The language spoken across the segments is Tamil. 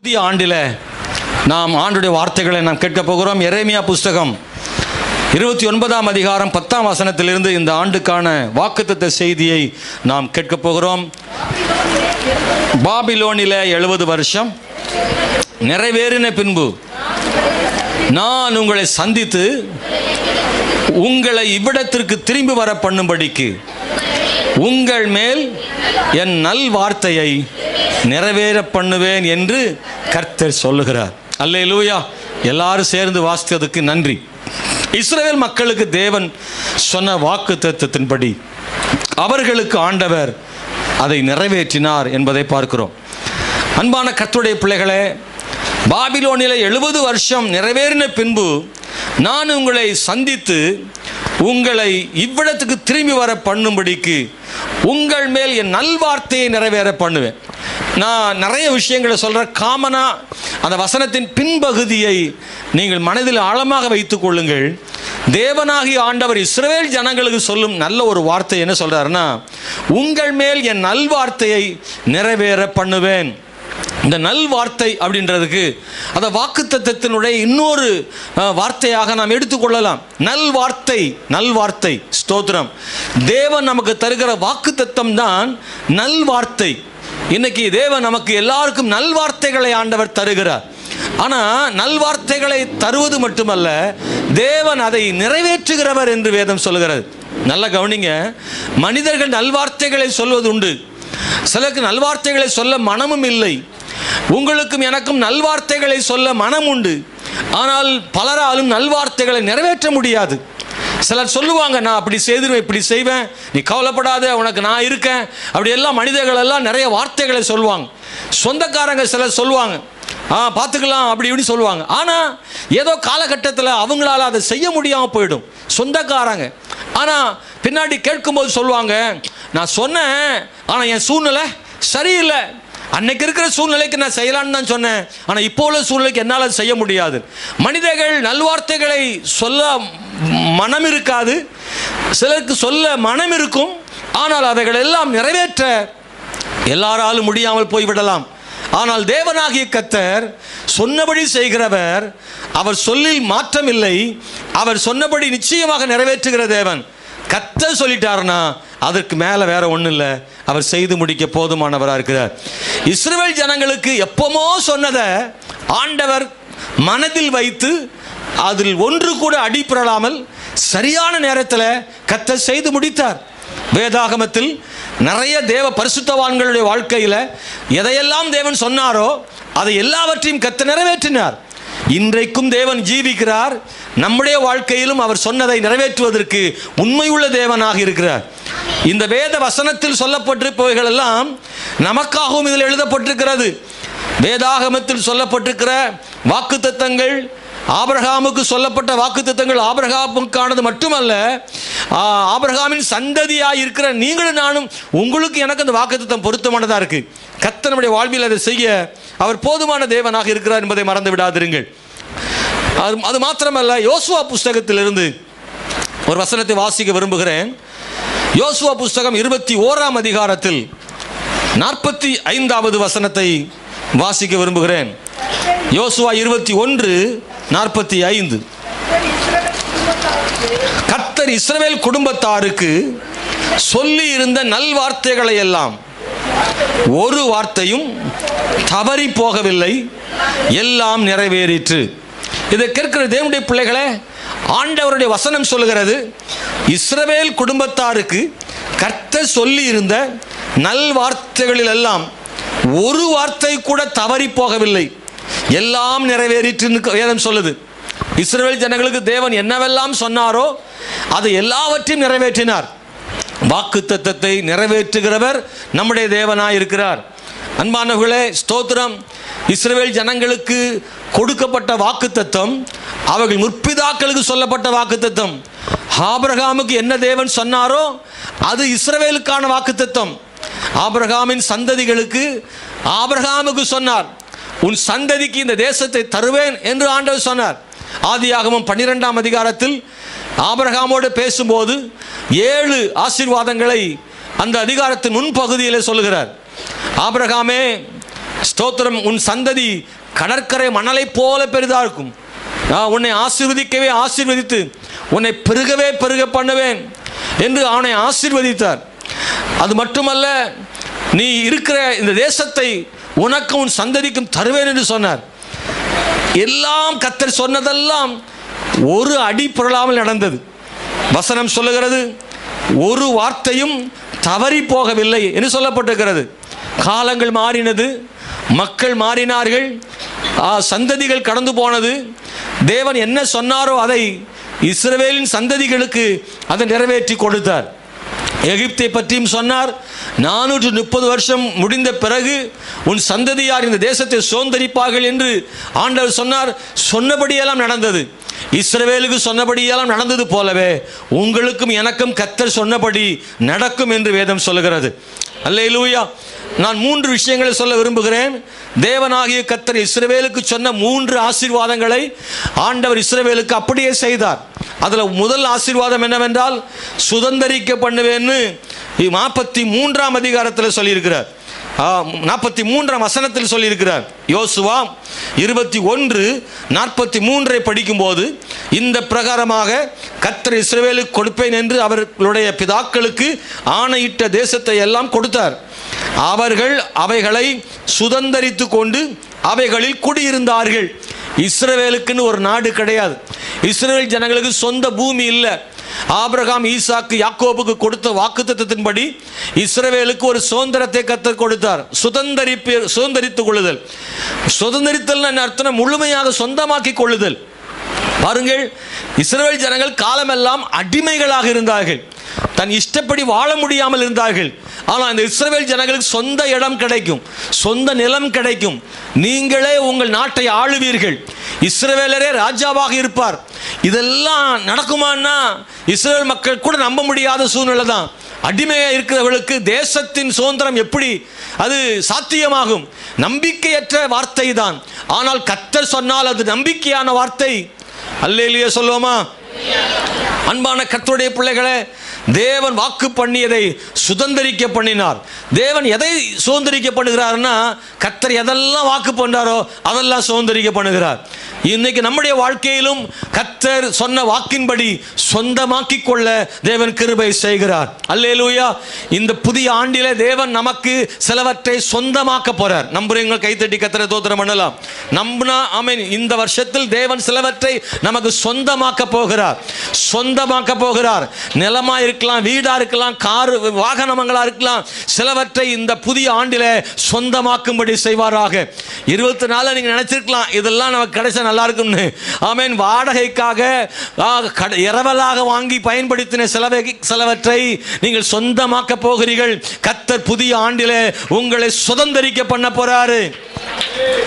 புதிய ஆண்டில் நாம் ஆண்டுடைய வார்த்தைகளை நாம் கேட்கப் போகிறோம். எரேமியா புஸ்தகம் 29ஆம் அதிகாரம் 10ஆம் வசனத்திலிருந்து இந்த ஆண்டுக்கான வாக்குத்தத்த செய்தியை நாம் கேட்கப் போகிறோம். பாபிலோனில் 70 வருஷம் நிறைவேறின பின்பு நான் உங்களை சந்தித்து உங்களை இவ்விடத்திற்கு திரும்பி வர பண்ணும்படிக்கு உங்கள் மேல் என் நல் வார்த்தையை நிறைவேற பண்ணுவேன் என்று கர்த்தர் சொல்லுகிறார். அல்லேலூயா. எல்லாரும் சேர்ந்து வாசித்ததுக்கு நன்றி. இஸ்ரவேல் மக்களுக்கு தேவன் சொன்ன வாக்குத்தத்தத்தின்படி அவர்களுக்கு ஆண்டவர் அதை நிறைவேற்றினார் என்பதை பார்க்கிறோம். அன்பான கர்த்தருடைய பிள்ளைகளே, பாபிலோனில் 70 வருஷம் நிறைவேறின பின்பு நான் உங்களை சந்தித்து உங்களை இவ்விடத்துக்கு திரும்பி வர பண்ணும்படிக்கு உங்கள் மேல் என் நல்வார்த்தையை நிறைவேற பண்ணுவேன். நான் நிறைய விஷயங்களை சொல்கிறேன். காமனாக அந்த வசனத்தின் பின்பகுதியை நீங்கள் மனதில் ஆழமாக வைத்துக் கொள்ளுங்கள். தேவனாகிய ஆண்டவர் இஸ்ரவேல் ஜனங்களுக்கு சொல்லும் நல்ல ஒரு வார்த்தை என்ன சொல்கிறாருன்னா, உங்கள் மேல் என் நல்வார்த்தையை நிறைவேற பண்ணுவேன். இந்த நல்வார்த்தை அப்படின்றதுக்கு அந்த வாக்குத்தத்தத்தினுடைய இன்னொரு வார்த்தையாக நாம் எடுத்துக்கொள்ளலாம். நல்வார்த்தை, நல்வார்த்தை. ஸ்தோத்திரம். தேவன் நமக்கு தருகிற வாக்குத்தத்தம் தான் நல்வார்த்தை. இன்னைக்கு தேவன் நமக்கு எல்லாருக்கும் நல்வார்த்தைகளை ஆண்டவர் தருகிறார். ஆனால் நல்வார்த்தைகளை தருவது மட்டுமல்ல, தேவன் அதை நிறைவேற்றுகிறவர் என்று வேதம் சொல்கிறது. நல்ல கவனிங்க. மனிதர்கள் நல்வார்த்தைகளை சொல்வது உண்டு. சிலருக்கு நல்வார்த்தைகளை சொல்ல மனமும் இல்லை. உங்களுக்கும் எனக்கும் நல்வார்த்தைகளை சொல்ல மனம் உண்டு. ஆனால் பலராலும் நல்வார்த்தைகளை நிறைவேற்ற முடியாது. சிலர் சொல்லுவாங்க, நான் அப்படி செய்திருவேன், இப்படி செய்வேன், நீ கவலைப்படாத, உனக்கு நான் இருக்கேன். அப்படி எல்லாம் மனிதர்கள் எல்லாம் நிறைய வார்த்தைகளை சொல்லுவாங்க. சொந்தக்காரங்க சிலர் சொல்லுவாங்க, பார்த்துக்கலாம் அப்படி இப்படி சொல்லுவாங்க. ஆனால் ஏதோ காலகட்டத்தில் அவங்களால அதை செய்ய முடியாமல் போயிடும் சொந்தக்காரங்க. ஆனால் பின்னாடி கேட்கும்போது சொல்லுவாங்க, நான் சொன்னேன், ஆனால் என் சூழ்நிலை சரியில்லை. அன்னைக்கு இருக்கிற சூழ்நிலைக்கு நான் செய்யலான்னு தான் சொன்னேன், ஆனால் இப்போ உள்ள சூழ்நிலைக்கு என்னால் செய்ய முடியாது. மனிதர்கள் நல்வார்த்தைகளை சொல்ல மனம் இருக்காது. சிலருக்கு சொல்ல மனம் இருக்கும், ஆனால் அவைகள் எல்லாம் நிறைவேற்ற எல்லாராலும் முடியாமல் போய்விடலாம். ஆனால் தேவனாகிய கர்த்தர் சொன்னபடி செய்கிறவர். அவர் சொல்லில் மாற்றம் இல்லை. அவர் சொன்னபடி நிச்சயமாக நிறைவேற்றுகிற தேவன். கர்த்தர் சொல்லிட்டாருன்னா அதற்கு மேலே வேற ஒன்றும் இல்லை. அவர் செய்து முடிக்க போதுமானவராக இருக்கிறார். இஸ்ரவேல் ஜனங்களுக்கு எப்போமோ சொன்னதை ஆண்டவர் மனதில் வைத்து அதில் ஒன்று கூட அடிபடாமல் சரியான நேரத்தில் கர்த்தர் செய்து முடித்தார். வேதாகமத்தில் நிறைய தேவ பரிசுத்தவான்களுடைய வாழ்க்கையில் எதையெல்லாம் தேவன் சொன்னாரோ அதை எல்லாவற்றையும் கர்த்தர் நிறைவேற்றினார். இன்றைக்கும் தேவன் ஜீவிக்கிறார். நம்முடைய வாழ்க்கையிலும் அவர் சொன்னதை நிறைவேற்றுவதற்கு உண்மையுள்ள தேவனாக இருக்கிறார். இந்த வேத வசனத்தில் சொல்லப்பட்டிருப்பவைகள் எல்லாம் நமக்காகவும் இதில் எழுதப்பட்டிருக்கிறது. வேதாகமத்தில் சொல்லப்பட்டிருக்கிற வாக்குத்தத்தங்கள், ஆபிரகாமுக்கு சொல்லப்பட்ட வாக்குத்தத்தங்கள் ஆபிரகாமுக்கானது மட்டுமல்ல, ஆபிரகாமின் சந்ததியாக இருக்கிற நீங்களும் நானும், உங்களுக்கு எனக்கு அந்த வாக்குத்தத்தம் பொருத்தமானதாக இருக்கு. கர்த்தர் நம்முடைய வாழ்வில் அதை செய்ய அவர் போதுமான தேவனாக இருக்கிறார் என்பதை மறந்து விடாதிருங்கள். அது மாத்திரமல்ல, யோசுவா புஸ்தகத்திலிருந்து ஒரு வசனத்தை வாசிக்க விரும்புகிறேன். யோசுவா புஸ்தகம் 21ஆம் அதிகாரத்தில் 45வது வசனத்தை வாசிக்க விரும்புகிறேன். யோசுவா 21:45. கர்த்தர் இஸ்ரவேல் குடும்பத்தாருக்கு சொல்லி இருந்த நல்வார்த்தைகளை எல்லாம் ஒரு வார்த்தையும் தவறி போகவில்லை, எல்லாம் நிறைவேறிற்று. இதை கேட்கிற தேவனுடைய பிள்ளைகளே, ஆண்டவருடைய வசனம் சொல்லுகிறது, இஸ்ரவேல் குடும்பத்தாருக்கு கர்த்தர் சொல்லி இருந்த நல்வார்த்தைகளில் எல்லாம் ஒரு வார்த்தை கூட தவறி போகவில்லை, எல்லாம் நிறைவேறிற்று வேதம் சொல்லுது. இஸ்ரவேல் ஜனங்களுக்கு தேவன் என்னவெல்லாம் சொன்னாரோ அதை எல்லாவற்றையும் நிறைவேற்றினார். வாக்குத்தத்தத்தை நிறைவேற்றுகிறவர் நம்முடைய தேவனாய் இருக்கிறார். அன்பானவர்களே, ஸ்தோத்திரம். இஸ்ரவேல் ஜனங்களுக்கு கொடுக்கப்பட்ட வாக்குத்தத்தம் அவர்கள் முற்பிதாக்களுக்கு சொல்லப்பட்ட வாக்குத்தத்தம். ஆபிரகாமுக்கு என்ன தேவன் சொன்னாரோ அது இஸ்ரவேலுக்கான வாக்குத்தத்தம். ஆபிரகாமின் சந்ததிகளுக்கு ஆபிரகாமுக்கு சொன்னார், உன் சந்ததிக்கு இந்த தேசத்தை தருவேன் என்று ஆண்டவர் சொன்னார். ஆதியாகமம் 12ஆம் அதிகாரத்தில் ஆபிரகாமோடு பேசும்போது 7 ஆசீர்வாதங்களை அந்த அதிகாரத்தின் முன்பகுதியில் சொல்லுகிறார். ஆபிரகாமே, ஸ்தோத்திரம். உன் சந்ததி கடற்கரை மணலை போல பெரிதா இருக்கும். நான் உன்னை ஆசீர்வதிக்கவே ஆசீர்வதித்து உன்னை பெருகவே பெருக பண்ணுவேன் என்று அவனை ஆசீர்வதித்தார். அது மட்டுமல்ல, நீ இருக்கிற இந்த தேசத்தை உனக்கும் உன் சந்ததிக்கும் தருவேன் என்று சொன்னார். எல்லாம் கர்த்தர் சொன்னதெல்லாம் ஒரு அடி புரளாமல் நடந்தது. வசனம் சொல்லுகிறது, ஒரு வார்த்தையும் தவறி போகவில்லை என்று சொல்லப்பட்டிருக்கிறது. காலங்கள் மாறினது, மக்கள் மாறினார்கள், சந்ததிகள் கடந்து போனது. தேவன் என்ன சொன்னாரோ அதை இஸ்ரவேலின் சந்ததிகளுக்கு அதை நிறைவேற்றி கொடுத்தார். எகிப்தை பற்றியும் சொன்னார். 430 வருஷம் முடிந்த பிறகு உன் சந்ததியார் இந்த தேசத்தை சுதந்தரிப்பார்கள் என்று ஆண்டவர் சொன்னார். சொன்னபடியெல்லாம் நடந்தது. இஸ்ரவேலுக்கு சொன்னபடியெல்லாம் நடந்தது போலவே உங்களுக்கும் எனக்கும் கர்த்தர் சொன்னபடி நடக்கும் என்று வேதம் சொல்லுகிறது. அல்லேலூயா. நான் 3 விஷயங்களை சொல்ல விரும்புகிறேன். தேவனாகிய கர்த்தர் இஸ்ரவேலுக்கு சொன்ன 3 ஆசீர்வாதங்களை ஆண்டவர் இஸ்ரவேலுக்கு அப்படியே செய்தார். அதில் முதல் ஆசீர்வாதம் என்னவென்றால், சுதந்தரிக்க பண்ணுவேன்னு 43ஆம் அதிகாரத்தில் சொல்லியிருக்கிறார். 43ஆம் வசனத்தில் சொல்லியிருக்கிறார். யோசுவா 21:43 படிக்கும்போது, இந்த பிரகாரமாக கர்த்தர் இஸ்ரவேலுக்கு கொடுப்பேன் என்று அவர்களுடைய பிதாக்களுக்கு ஆணையிட்ட தேசத்தை எல்லாம் கொடுத்தார். அவர்கள் அவைகளை சுதந்தரித்து கொண்டு அவைகளில் குடியிருந்தார்கள். இஸ்ரவேலுக்குன்னு ஒரு நாடு கிடையாது. இஸ்ரவேல் ஜனங்களுக்கு சொந்த பூமி இல்லை. ஆபிரகாம், ஈசாக்கு, யாக்கோபுக்கு கொடுத்த வாக்குத்தத்தத்தின்படி இஸ்ரவேலுக்கு ஒரு சுதந்திரத்தை கர்த்தர் கொடுத்தார். சுதந்தரித்துக் கொள்ளுதல். சுதந்தரித்தல் என்ன அர்த்தம்? முழுமையாக சொந்தமாக்கி கொள்ளுதல். பாருங்கள், இஸ்ரவேல் ஜனங்கள் காலமெல்லாம் அடிமைகளாக இருந்தார்கள். தன் இஷ்டப்படி வாழ முடியாமல் இருந்தார்கள். ஆனால் இந்த இஸ்ரவேல் ஜனங்களுக்கு சொந்த இடம் கிடைக்கும், சொந்த நிலம் கிடைக்கும். நீங்களே உங்கள் நாட்டை ஆளுவீர்கள், இஸ்ரவேலரே ராஜாவாக இருப்பார். இதெல்லாம் நடக்குமான்னா இஸ்ரவேல் மக்கள் கூட நம்ப முடியாத சூழ்நிலை தான். அடிமையாக இருக்கிறவர்களுக்கு தேசத்தின் சுதந்திரம் எப்படி அது சாத்தியமாகும்? நம்பிக்கையற்ற வார்த்தை தான். ஆனால் கர்த்தர் சொன்னால் அது நம்பிக்கையான வார்த்தை. அல்லேலூயா சொல்லுவோமா? அன்பான கர்த்தருடைய பிள்ளைகளே, தேவன் வாக்கு பண்ணியதை சுதந்தரிக்க பண்ணினார். தேவன் எதை சுதந்தரிக்க பண்ணுகிறார்னா, கர்த்தர் எதெல்லாம் வாக்கு பண்ணாரோ அதெல்லாம் சுதந்தரிக்க பண்ணுகிறார். இன்னைக்கு நம்முடைய வாழ்க்கையிலும் கர்த்தர் சொன்ன வாக்கின்படி சொந்தமாக்கி கொள்ள தேவன் கிருபை செய்கிறார். அல்லேலூயா. இந்த புதிய ஆண்டிலே தேவன் நமக்கு சிலவற்றை சொந்தமாக்க போறார். நம்புறீங்க? கைத்தட்டி கர்த்தரை தோத்திரம் பண்ணலாம். நம்பினா ஆமென். இந்த வருஷத்தில் தேவன் சிலவற்றை நமக்கு சொந்தமாக்க போகிறார். சொந்தமாக்க போகிறார். நிலமா இருக்கலாம், வீடா இருக்கலாம், கார் வாகனங்களா இருக்கலாம். சிலவற்றை இந்த புதிய ஆண்டிலே சொந்தமாக்கும்படி செய்வாராக. 24 நீங்க நினைச்சிருக்கலாம் இதெல்லாம் நமக்கு கிடைச்ச நல்லா இருக்கும்னு. ஆமென். வாடகைக்காக இரவலாக வாங்கி பயன்படுத்தின சிலவற்றை நீங்கள் சொந்தமாக்க போகிறீர்கள். கர்த்தர் புதிய ஆண்டிலே உங்களை சுதந்தரிக்க பண்ண போறாரு.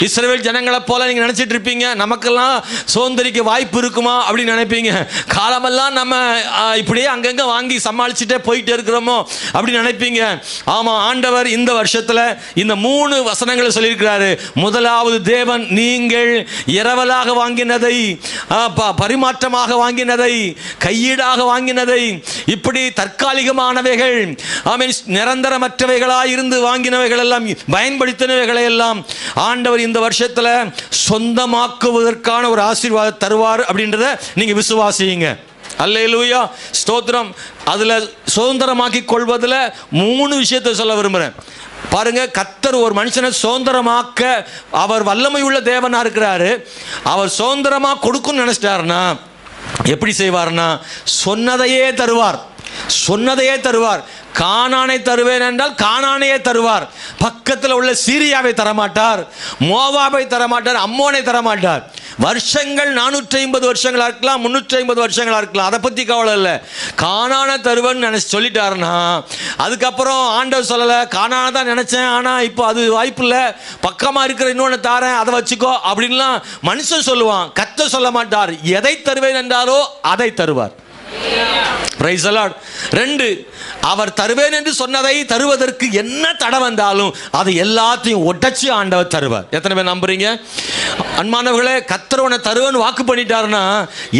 இஸ்ரவேல் ஜனங்களை போல நீங்க நினைச்சிட்டு இருப்பீங்க, நமக்கெல்லாம் சுதந்தரிக்க வாய்ப்பு இருக்குமா அப்படின்னு நினைப்பீங்க. காலமெல்லாம் நம்ம இப்படியே அங்கங்க வாங்கி சமாளிச்சுட்டே போயிட்டே இருக்கிறோமோ அப்படின்னு நினைப்பீங்க. ஆமா, ஆண்டவர் இந்த வருஷத்துல இந்த 3 வசனங்களை சொல்லியிருக்கிறாரு. முதலாவது, தேவன் நீங்கள் இரவலாக வாங்கினதை, பரிமாற்றமாக வாங்கினதை, கையீடாக வாங்கினதை, இப்படி தற்காலிகமானவைகள், நிரந்தரமற்றவைகளாய் இருந்து வாங்கினவைகள் எல்லாம், பயன்படுத்தினவைகளை எல்லாம் ஆண்டவர் இந்த வருஷத்துல சொந்தமாக்குவதற்கான ஒரு ஆசீர்வாதம் தருவார் அப்படின்றத நீங்க விசுவாசிங்க. அல்லேலூயா, ஸ்தோத்திரம். அதுல சுதந்திரமாக்கி கொள்வதில் 3 விஷயத்தை சொல்ல விரும்புறேன். பாருங்க, கர்த்தர் ஒரு மனுஷனை சுதந்திரமாக்க அவர் வல்லமை உள்ள தேவனா இருக்கிறாரு. அவர் சுதந்திரமா கொடுக்கும்னு நினைச்சிட்டாருன்னா எப்படி செய்வார்னா, சொன்னதையே தருவார். சொன்னதையே தருவார். கானானை தருவேன் என்றால் கானானையே தருவார். பக்கத்தில் உள்ள சீரியாவை தரமாட்டார், மோவாபை தரமாட்டார், அம்மோனை தரமாட்டார். வருஷங்கள் 450 வருஷங்களா இருக்கலாம், 350 வருஷங்களா இருக்கலாம், அதை பற்றி கவலை இல்லை. கானானை தருவேன்னு நினைச்சு சொல்லிட்டாருன்னா, அதுக்கப்புறம் ஆண்டவர் சொல்லலை, கானானை தான் நினைச்சேன், ஆனால் இப்போ அது வாய்ப்பு இல்லை, பக்கமாக இருக்கிற இன்னொன்று தாரேன், அதை வச்சுக்கோ அப்படின்லாம் மனுஷன் சொல்லுவான். கர்த்தர் சொல்ல மாட்டார். எதை தருவேன் என்றாரோ அதை தருவார். Praise the Lord. 2, அவர் தருவேன் என்று சொன்னதை தருவதற்கு என்ன தடை வந்தாலும் அதை எல்லாத்தையும் உடைச்சு ஆண்டவர் தருவார். எத்தனை பேர் நம்புறீங்க? அன்பானவர்களே, கர்த்தர் உன்னை தருவேன்னு வாக்கு பண்ணிட்டாருன்னா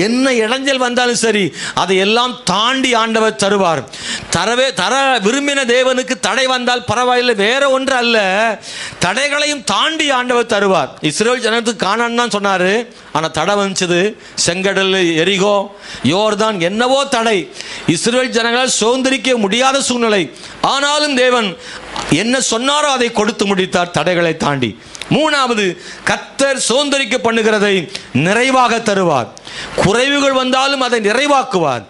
என்ன இடைஞ்சல் வந்தாலும் சரி அதை எல்லாம் தாண்டி ஆண்டவர் தருவார். தர விரும்பின தேவனுக்கு தடை வந்தால் பரவாயில்லை, வேற ஒன்று அல்ல, தடைகளையும் தாண்டி ஆண்டவர் தருவார். இஸ்ரவேல் ஜனத்துக்கு கானான் தான் சொன்னாரு, ஆனால் தடை வந்துச்சது. செங்கடல், எரிகோ, யோர்தான், என்னவோ தடை. இஸ்ரவேல் ஜனங்களால் சுதந்திரிக்க முடியாத சூழ்நிலை. ஆனாலும் தேவன் என்ன சொன்னாரோ அதை கொடுத்து முடித்தார், தடைகளை தாண்டி. மூணாவது, கர்த்தர் சுதந்திரிக்க பண்ணுகிறதை நிறைவாக தருவார். குறைவுகள் வந்தாலும் அதை நிறைவாக்குவார்.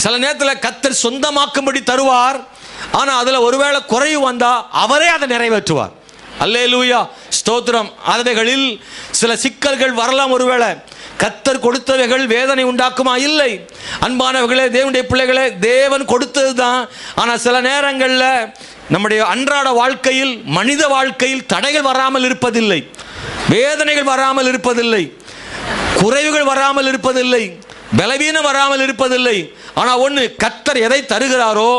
சில நேரத்தில் கர்த்தர் சொந்தமாக்கும்படி தருவார், ஆனால் அதில் ஒருவேளை குறைவு வந்தால் அவரே அதை நிறைவேற்றுவார். அல்லேலூயா, ஸ்தோத்திரம். அவைகளில் சில சிக்கல்கள் வரலாம், ஒருவேளை கர்த்தர் கொடுத்தவைகள் வேதனை உண்டாக்குமா? இல்லை. அன்பானவர்களே, தேவனுடைய பிள்ளைகளே, தேவன் கொடுத்தது தான். ஆனால் சில நேரங்களில் நம்முடைய அன்றாட வாழ்க்கையில், மனித வாழ்க்கையில் தடைகள் வராமல் இருப்பதில்லை, வேதனைகள் வராமல் இருப்பதில்லை, குறைவுகள் வராமல் இருப்பதில்லை, பலவீனம் வராமல் இருப்பதில்லை. ஆனால் ஒன்று, கர்த்தர் எதை தருகிறாரோ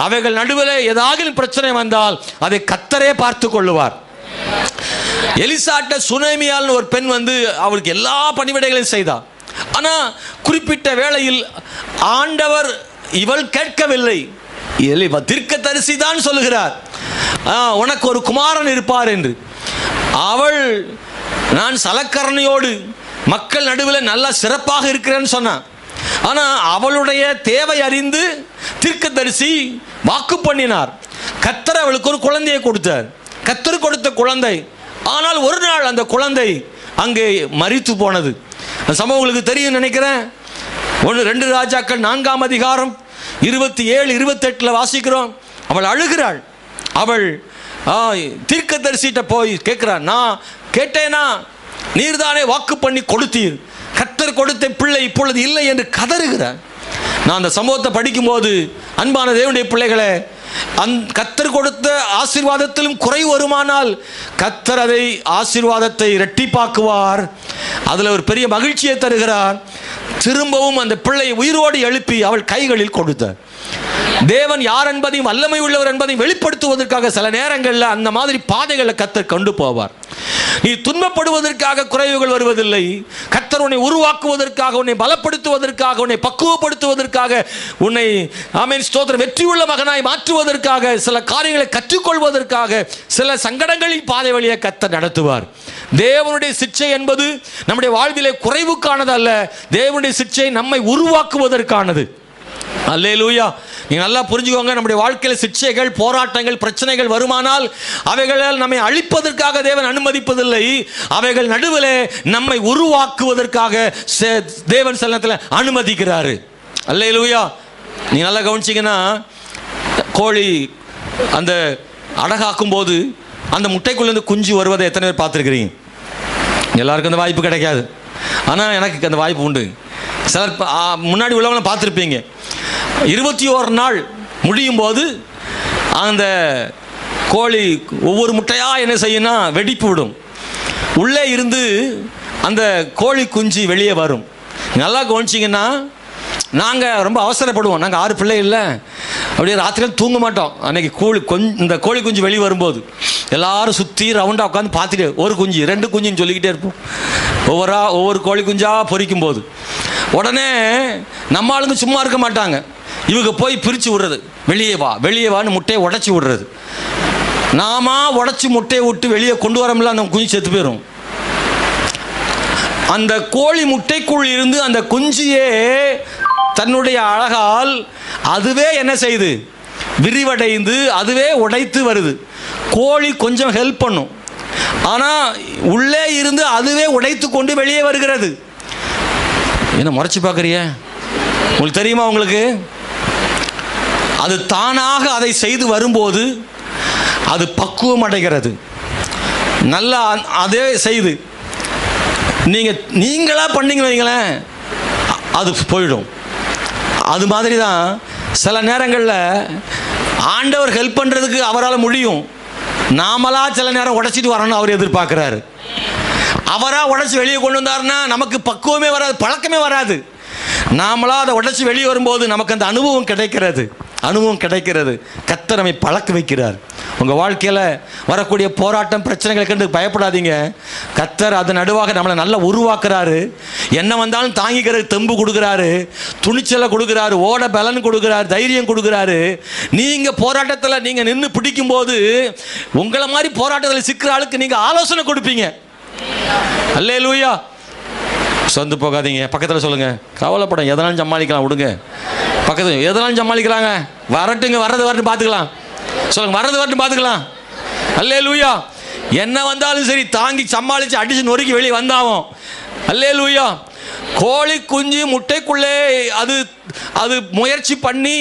அவைகள் நடுவில் ஏதாவது பிரச்சனை வந்தால் அதை கர்த்தரே பார்த்து கொள்ளுவார். எலிசாட்ட சுனேமியால் ஒரு பெண் வந்து அவளுக்கு எல்லா பணிவிடைகளையும் செய்தார். ஆனால் குறிப்பிட்ட வேளையில் ஆண்டவர் இவள் கேட்கவில்லை. தீர்க்கதரிசி தான் சொல்லுகிறார், உனக்கு ஒரு குமாரன் இருப்பார் என்று. அவள், நான் சலக்கரணையோடு மக்கள் நடுவில் நல்லா சிறப்பாக இருக்கிறேன்னு சொன்னான். ஆனால் அவளுடைய தேவை அறிந்து தீர்க்கதரிசி வாக்கு பண்ணினார். கர்த்தர் அவளுக்கு ஒரு குழந்தையை கொடுத்தார். கர்த்தர் கொடுத்த குழந்தை, ஆனால் ஒரு நாள் அந்த குழந்தை அங்கே மரித்து போனது. அந்த சம்பவம் உங்களுக்கு தெரியும் நினைக்கிறேன். 2 ராஜாக்கள் 4ஆம் அதிகாரம் 27, 28 வாசிக்கிறோம். அவள் அழுகிறாள். அவள் தீர்க்கதரிசிட்ட போய் கேட்கிறாள், நான் கேட்டேனா? நீர்தானே வாக்கு பண்ணி கொடுத்தீர், கர்த்தர் கொடுத்த பிள்ளை இப்பொழுது இல்லை என்று கதறுகிறார். நான் அந்த சம்பவத்தை படிக்கும்போது, அன்பான தேவனுடைய பிள்ளைகளே, கர்த்தர் கொடுத்த ஆசீர்வாதத்திலும் குறைவு வருமானால் கர்த்தர் அதை ஆசீர்வாதத்தை இரட்டிப்பாக்குவார். அதில் ஒரு பெரிய மகிழ்ச்சியை தருகிறார். திரும்பவும் அந்த பிள்ளையை உயிரோடு எழுப்பி அவள் கைகளில் கொடுத்தார். தேவன் யார் என்பதையும் வல்லமை உள்ளவர் என்பதையும் வெளிப்படுத்துவதற்காக சில நேரங்களில் அந்த மாதிரி பாதைகளை கர்த்தர் கொண்டு போவார். நீ துன்பப்படுவதற்காக குறைவுகள் வருவதில்லை. கர்த்தர் உன்னை உருவாக்குவதற்காக, உன்னை பலப்படுத்துவதற்காக, உன்னை பக்குவப்படுத்துவதற்காக, உன்னை ஆமென் ஸ்தோத்திரம் வெற்றியுள்ள மகனாய் மாற்றுவதற்காக, சில காரியங்களை கற்றுக்கொள்வதற்காக, சில சங்கடங்களின் பாதை வழியை கர்த்தர் நடத்துவார். தேவனுடைய சிட்சை என்பது நம்முடைய வாழ்விலே குறைவுக்கானது அல்ல, தேவனுடைய சிட்சை நம்மை உருவாக்குவதற்கானது. அல்லேலூயா. நீங்க நல்லா புரிஞ்சுக்கோங்க, நம்முடைய வாழ்க்கையில் சிட்சைகள், போராட்டங்கள், பிரச்சனைகள் வருமானால் அவைகளால் நம்மை அழிப்பதற்காக தேவன் அனுமதிப்பதில்லை. அவைகள் நடுவில் நம்மை உருவாக்குவதற்காக தேவன் சில நேரத்தில் அனுமதிக்கிறாரு. அல்லேலூயா. நீங்க நல்லா கவனிச்சிங்கன்னா, கோழி அந்த அடகாக்கும் போது அந்த முட்டைக்குள்ளேருந்து குஞ்சு வருவதை எத்தனை பேர் பார்த்துருக்கிறீங்க? எல்லாருக்கும் அந்த வாய்ப்பு கிடைக்காது, ஆனால் எனக்கு அந்த வாய்ப்பு உண்டு. சிலர் முன்னாடி உள்ளவங்களும் பார்த்துருப்பீங்க. 21 நாள் முடியும் போது அந்த கோழி ஒவ்வொரு முட்டையாக என்ன செய்யும்னா வெடிப்பு விடும். உள்ளே இருந்து அந்த கோழி குஞ்சு வெளியே வரும். நல்லா கவனிச்சிங்கன்னா, நாங்கள் ரொம்ப அவசரப்படுவோம். நாங்கள் 6 பிள்ளை இல்லை, அப்படியே ராத்திரியில் தூங்க மாட்டோம். அன்றைக்கி இந்த கோழி குஞ்சு வெளியே வரும்போது எல்லாரும் சுற்றி ரவுண்டாக உட்காந்து பார்த்துட்டு ஒரு குஞ்சு 2 குஞ்சுன்னு சொல்லிக்கிட்டே இருப்போம். ஒவ்வொரு கோழி குஞ்சாக பொறிக்கும் போது உடனே நம்ம ஆளுங்க சும்மா இருக்க மாட்டாங்க. இவங்க போய் பிரித்து விடுறது, வெளியே வா வெளியே வான்னு முட்டையை உடச்சி விடுறது. நாம உடச்சி முட்டையை விட்டு வெளியே கொண்டு வரோம்ல, அந்த குஞ்சு செத்து போயிடும். அந்த கோழி முட்டைக்குள் இருந்து அந்த குஞ்சியே தன்னுடைய அழகால் அதுவே என்ன செய்யுது, விரிவடைந்து அதுவே உடைத்து வருது. கோழி கொஞ்சம் ஹெல்ப் பண்ணும், ஆனால் உள்ளே இருந்து அதுவே உடைத்து கொண்டு வெளியே வருகிறது. என்ன முறைச்சி பார்க்குறிய? உங்களுக்கு தெரியுமா? உங்களுக்கு அது தானாக அதை செய்து வரும்போது அது பக்குவம் அடைகிறது. நல்லா அதே செய்து நீங்களா பண்ணீங்கன்னு வைங்களேன், அது போயிடும். அது மாதிரி தான் சில நேரங்களில் ஆண்டவர் ஹெல்ப் பண்ணுறதுக்கு அவரால் முடியும். நாமளா சில நேரம் உடைச்சிட்டு வரணும்னு அவர் எதிர்பார்க்குறாரு. அவராக உடைச்சி வெளியே கொண்டு வந்தாருன்னா நமக்கு பக்குவமே வராது, பழக்கமே வராது. நாமளா அதை உடைச்சி வெளியே வரும்போது நமக்கு அந்த அனுபவம் கிடைக்கிறது. அனுபவம் கிடைக்கிறது. கர்த்தர் நம்மை பழக்க வைக்கிறார். உங்கள் வாழ்க்கையில் வரக்கூடிய போராட்டம் பிரச்சனைகளை கண்டு பயப்படாதீங்க. கர்த்தர் அதன் நடுவாக நம்மளை நல்லா உருவாக்குறாரு. என்ன வந்தாலும் தாங்கிக்கிறது தெம்பு கொடுக்குறாரு, துணிச்சலை கொடுக்குறாரு, ஓட பலன் கொடுக்குறாரு, தைரியம் கொடுக்குறாரு. நீங்கள் போராட்டத்தில் நீங்கள் நின்று பிடிக்கும் போது உங்களை மாதிரி போராட்டத்தில் சிக்கிற ஆளுக்கு நீங்கள் ஆலோசனை கொடுப்பீங்க. அல்லேலூயா. சொந்து போகாதீங்க. பக்கத்தில் சொல்லுங்கள், கவலைப்படும், எதனாலும் சமாளிக்கலாம், விடுங்க. பக்கத்தில் எதனாலும் சமாளிக்கிறாங்க, வரட்டுங்க, வர்றது வரட்டு பார்த்துக்கலாம். சொல்லுங்க, வர்றது வரட்டு பார்த்துக்கலாம். அல்லேலூயா. என்ன வந்தாலும் சரி தாங்கி சமாளித்து அடித்து நொறுக்கி வெளியே வந்தாவும். அல்லேலூயா. கோழி குஞ்சு முட்டைக்குள்ளே அது அது முயற்சி பண்ணி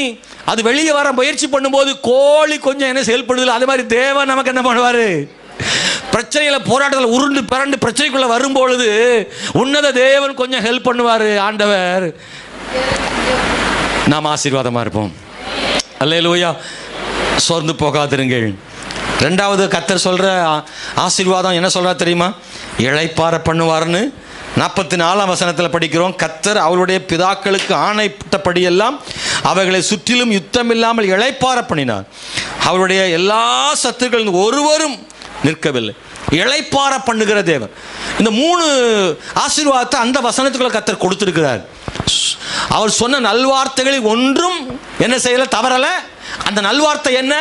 அது வெளியே வர முயற்சி பண்ணும்போது கோழி கொஞ்சம் என்ன செயல்படுதில்லை, அது மாதிரி தேவன் நமக்கு என்ன பண்ணுவார்? பிரச்சனைகளை போராட்டத்தில் உருண்டு பிறண்டு பிரச்சனைக்குள்ள வரும்பொழுது உன்னத தேவன் கொஞ்சம் ஹெல்ப் பண்ணுவார். ஆண்டவர், நாம் ஆசீர்வாதமாக இருப்போம். அல்லேலூயா. சோர்ந்து போகாதிருங்கள். ரெண்டாவது கர்த்தர் சொல்கிற ஆசீர்வாதம் என்ன சொல்கிறா தெரியுமா? இளைப்பாற பண்ணுவார்னு 44ஆம் வசனத்தில் படிக்கிறோம். கர்த்தர் அவருடைய பிதாக்களுக்கு ஆணைப்பட்டபடியெல்லாம் அவைகளை சுற்றிலும் யுத்தம் இல்லாமல் இளைப்பாற பண்ணினார். அவருடைய எல்லா சத்துருக்களும் ஒருவரும் நிற்கவில்லை. இளைப்பாற பண்ணுகிற தேவன். இந்த 3 ஆசீர்வாதத்தை அந்த வசனத்துக்குள்ள கர்த்தர் கொடுத்திருக்கிறார். அவர் சொன்ன நல்வார்த்தைகளில் ஒன்றும் என்ன செய்யல, தவறல. அந்த நல்வார்த்தை என்ன?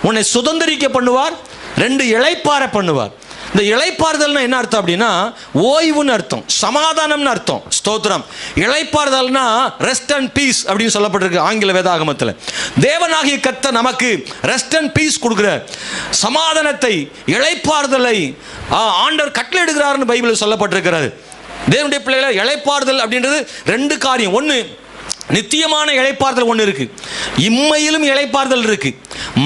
உன்னை சுதந்திரிக்க பண்ணுவார். 2 இளைப்பாற பண்ணுவார். இந்த இளைப்பாறுதல்னா என்ன அர்த்தம் அப்படின்னா ஓய்வுன்னு அர்த்தம், சமாதானம்னு அர்த்தம். ஸ்தோத்திரம். இளைப்பாறுதல்னா ரெஸ்ட் அண்ட் பீஸ் அப்படின்னு சொல்லப்பட்டிருக்கு ஆங்கில வேதாகமத்தில். தேவனாகிய கர்த்தர் நமக்கு ரெஸ்ட் அண்ட் பீஸ் கொடுக்குற சமாதானத்தை, இளைப்பாறுதலை ஆண்டவர் கட்டளையிடுகிறார்னு பைபிளில் சொல்லப்பட்டிருக்கிறது. தேவனுடைய பிள்ளைகளை இளைப்பாறுதல் அப்படின்றது 2 காரியம். ஒன்று, நித்தியமான இளைப்பாறுதல் ஒன்று இருக்கு, இம்மையிலும் இளைப்பாறுதல் இருக்கு.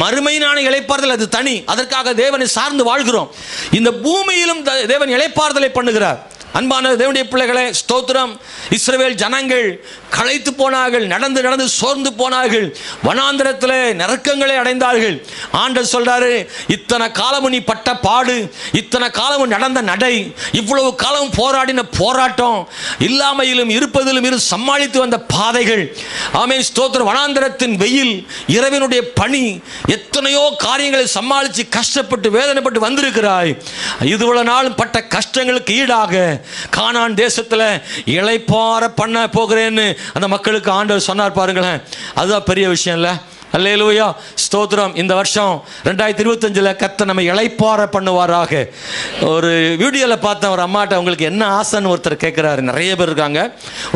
மறுமையினான இளைப்பாறுதல் அது தனி. அதற்காக தேவனை சார்ந்து வாழ்கிறோம். இந்த பூமியிலும் தேவன் இளைப்பாறுதலை பண்ணுகிறார். அன்பான தேவனுடைய பிள்ளைகளே, ஸ்தோத்திரம். இஸ்ரவேல் ஜனங்கள் களைத்து போனார்கள், நடந்து நடந்து சோர்ந்து போனார்கள், வனாந்திரத்தில் நெருக்கங்களை அடைந்தார்கள். ஆண்டவர் சொல்றாரு, இத்தனை காலமும் நீ பட்ட பாடு, இத்தனை காலமும் நடந்த நடை, இவ்வளவு காலம் போராடின போராட்டம், இல்லாமையிலும் இருப்பதிலும் இரு சமாளித்து வந்த பாதைகள், ஆமென் ஸ்தோத்திரம். வனாந்திரத்தின் வெயில், இரவினுடைய பனி, எத்தனையோ காரியங்களை சமாளித்து கஷ்டப்பட்டு வேதனைப்பட்டு வந்திருக்கிறாய். இதுவளவு நாளும் பட்ட கஷ்டங்களுக்கு ஈடாக கானான் தேசத்தில் இளைப்பாற பண்ண போகிறேன்னு அந்த மக்களுக்கு ஆண்டவர் சொன்னார். பாருங்களேன், அதுதான் பெரிய விஷயம் இல்லை? அல்லேலூயா. ஸ்தோத்திரம். இந்த வருஷம் 2025 கர்த்தர் நம்ம இளைப்பாற பண்ணுவாராக. ஒரு வீடியோவில் பார்த்தேன், ஒரு அம்மாட்ட உங்களுக்கு என்ன ஆசைன்னு ஒருத்தர் கேட்குறாரு. நிறைய பேர் இருக்காங்க.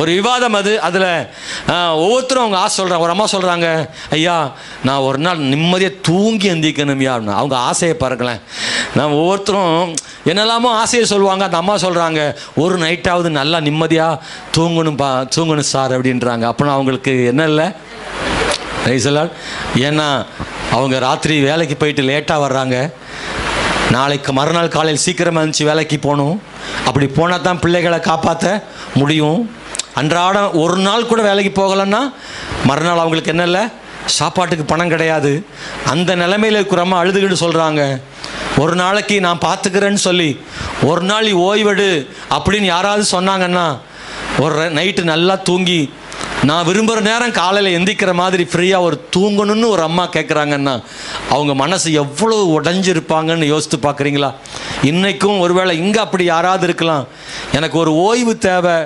ஒரு விவாதம் அது. அதில் ஒவ்வொருத்தரும் அவங்க ஆசை சொல்கிறாங்க. ஒரு அம்மா சொல்கிறாங்க, ஐயா நான் ஒரு நாள் நிம்மதியாக தூங்கி எந்திக்கணும்யா. அவங்க ஆசையை பாருங்களேன். நான் ஒவ்வொருத்தரும் என்னெல்லாமோ ஆசையை சொல்லுவாங்க. அந்த அம்மா சொல்கிறாங்க, ஒரு நைட்டாவது நல்லா நிம்மதியாக தூங்கணும் சார் அப்படின்றாங்க. அப்படின்னா அவங்களுக்கு என்ன இல்லை, ஏன்னா அவங்க ராத்திரி வேலைக்கு போயிட்டு லேட்டாக வர்றாங்க. நாளைக்கு மறுநாள் காலையில் சீக்கிரமாக இருந்துச்சு வேலைக்கு போகணும். அப்படி போனால் தான் பிள்ளைகளை காப்பாற்ற முடியும். அன்றாடம் ஒரு நாள் கூட வேலைக்கு போகலைன்னா மறுநாள் அவங்களுக்கு என்ன இல்லை, சாப்பாட்டுக்கு பணம் கிடையாது. அந்த நிலைமையில் இருக்கிறாம அழுதுகிட்டு சொல்கிறாங்க, ஒரு நாளைக்கு நான் பார்த்துக்கிறேன்னு சொல்லி ஒரு நாள் ஓய்வெடு அப்படின்னு யாராவது சொன்னாங்கன்னா ஒரு நைட்டு நல்லா தூங்கி நான் விரும்புகிற நேரம் காலையில் எந்திக்கிற மாதிரி ஃப்ரீயாக ஒரு தூங்கணும்னு ஒரு அம்மா கேட்குறாங்கன்னா அவங்க மனசு எவ்வளோ உடஞ்சிருப்பாங்கன்னு யோசித்து பார்க்குறீங்களா? இன்றைக்கும் ஒருவேளை இங்கே அப்படி யாராவது இருக்கலாம், எனக்கு ஒரு ஓய்வு தேவை,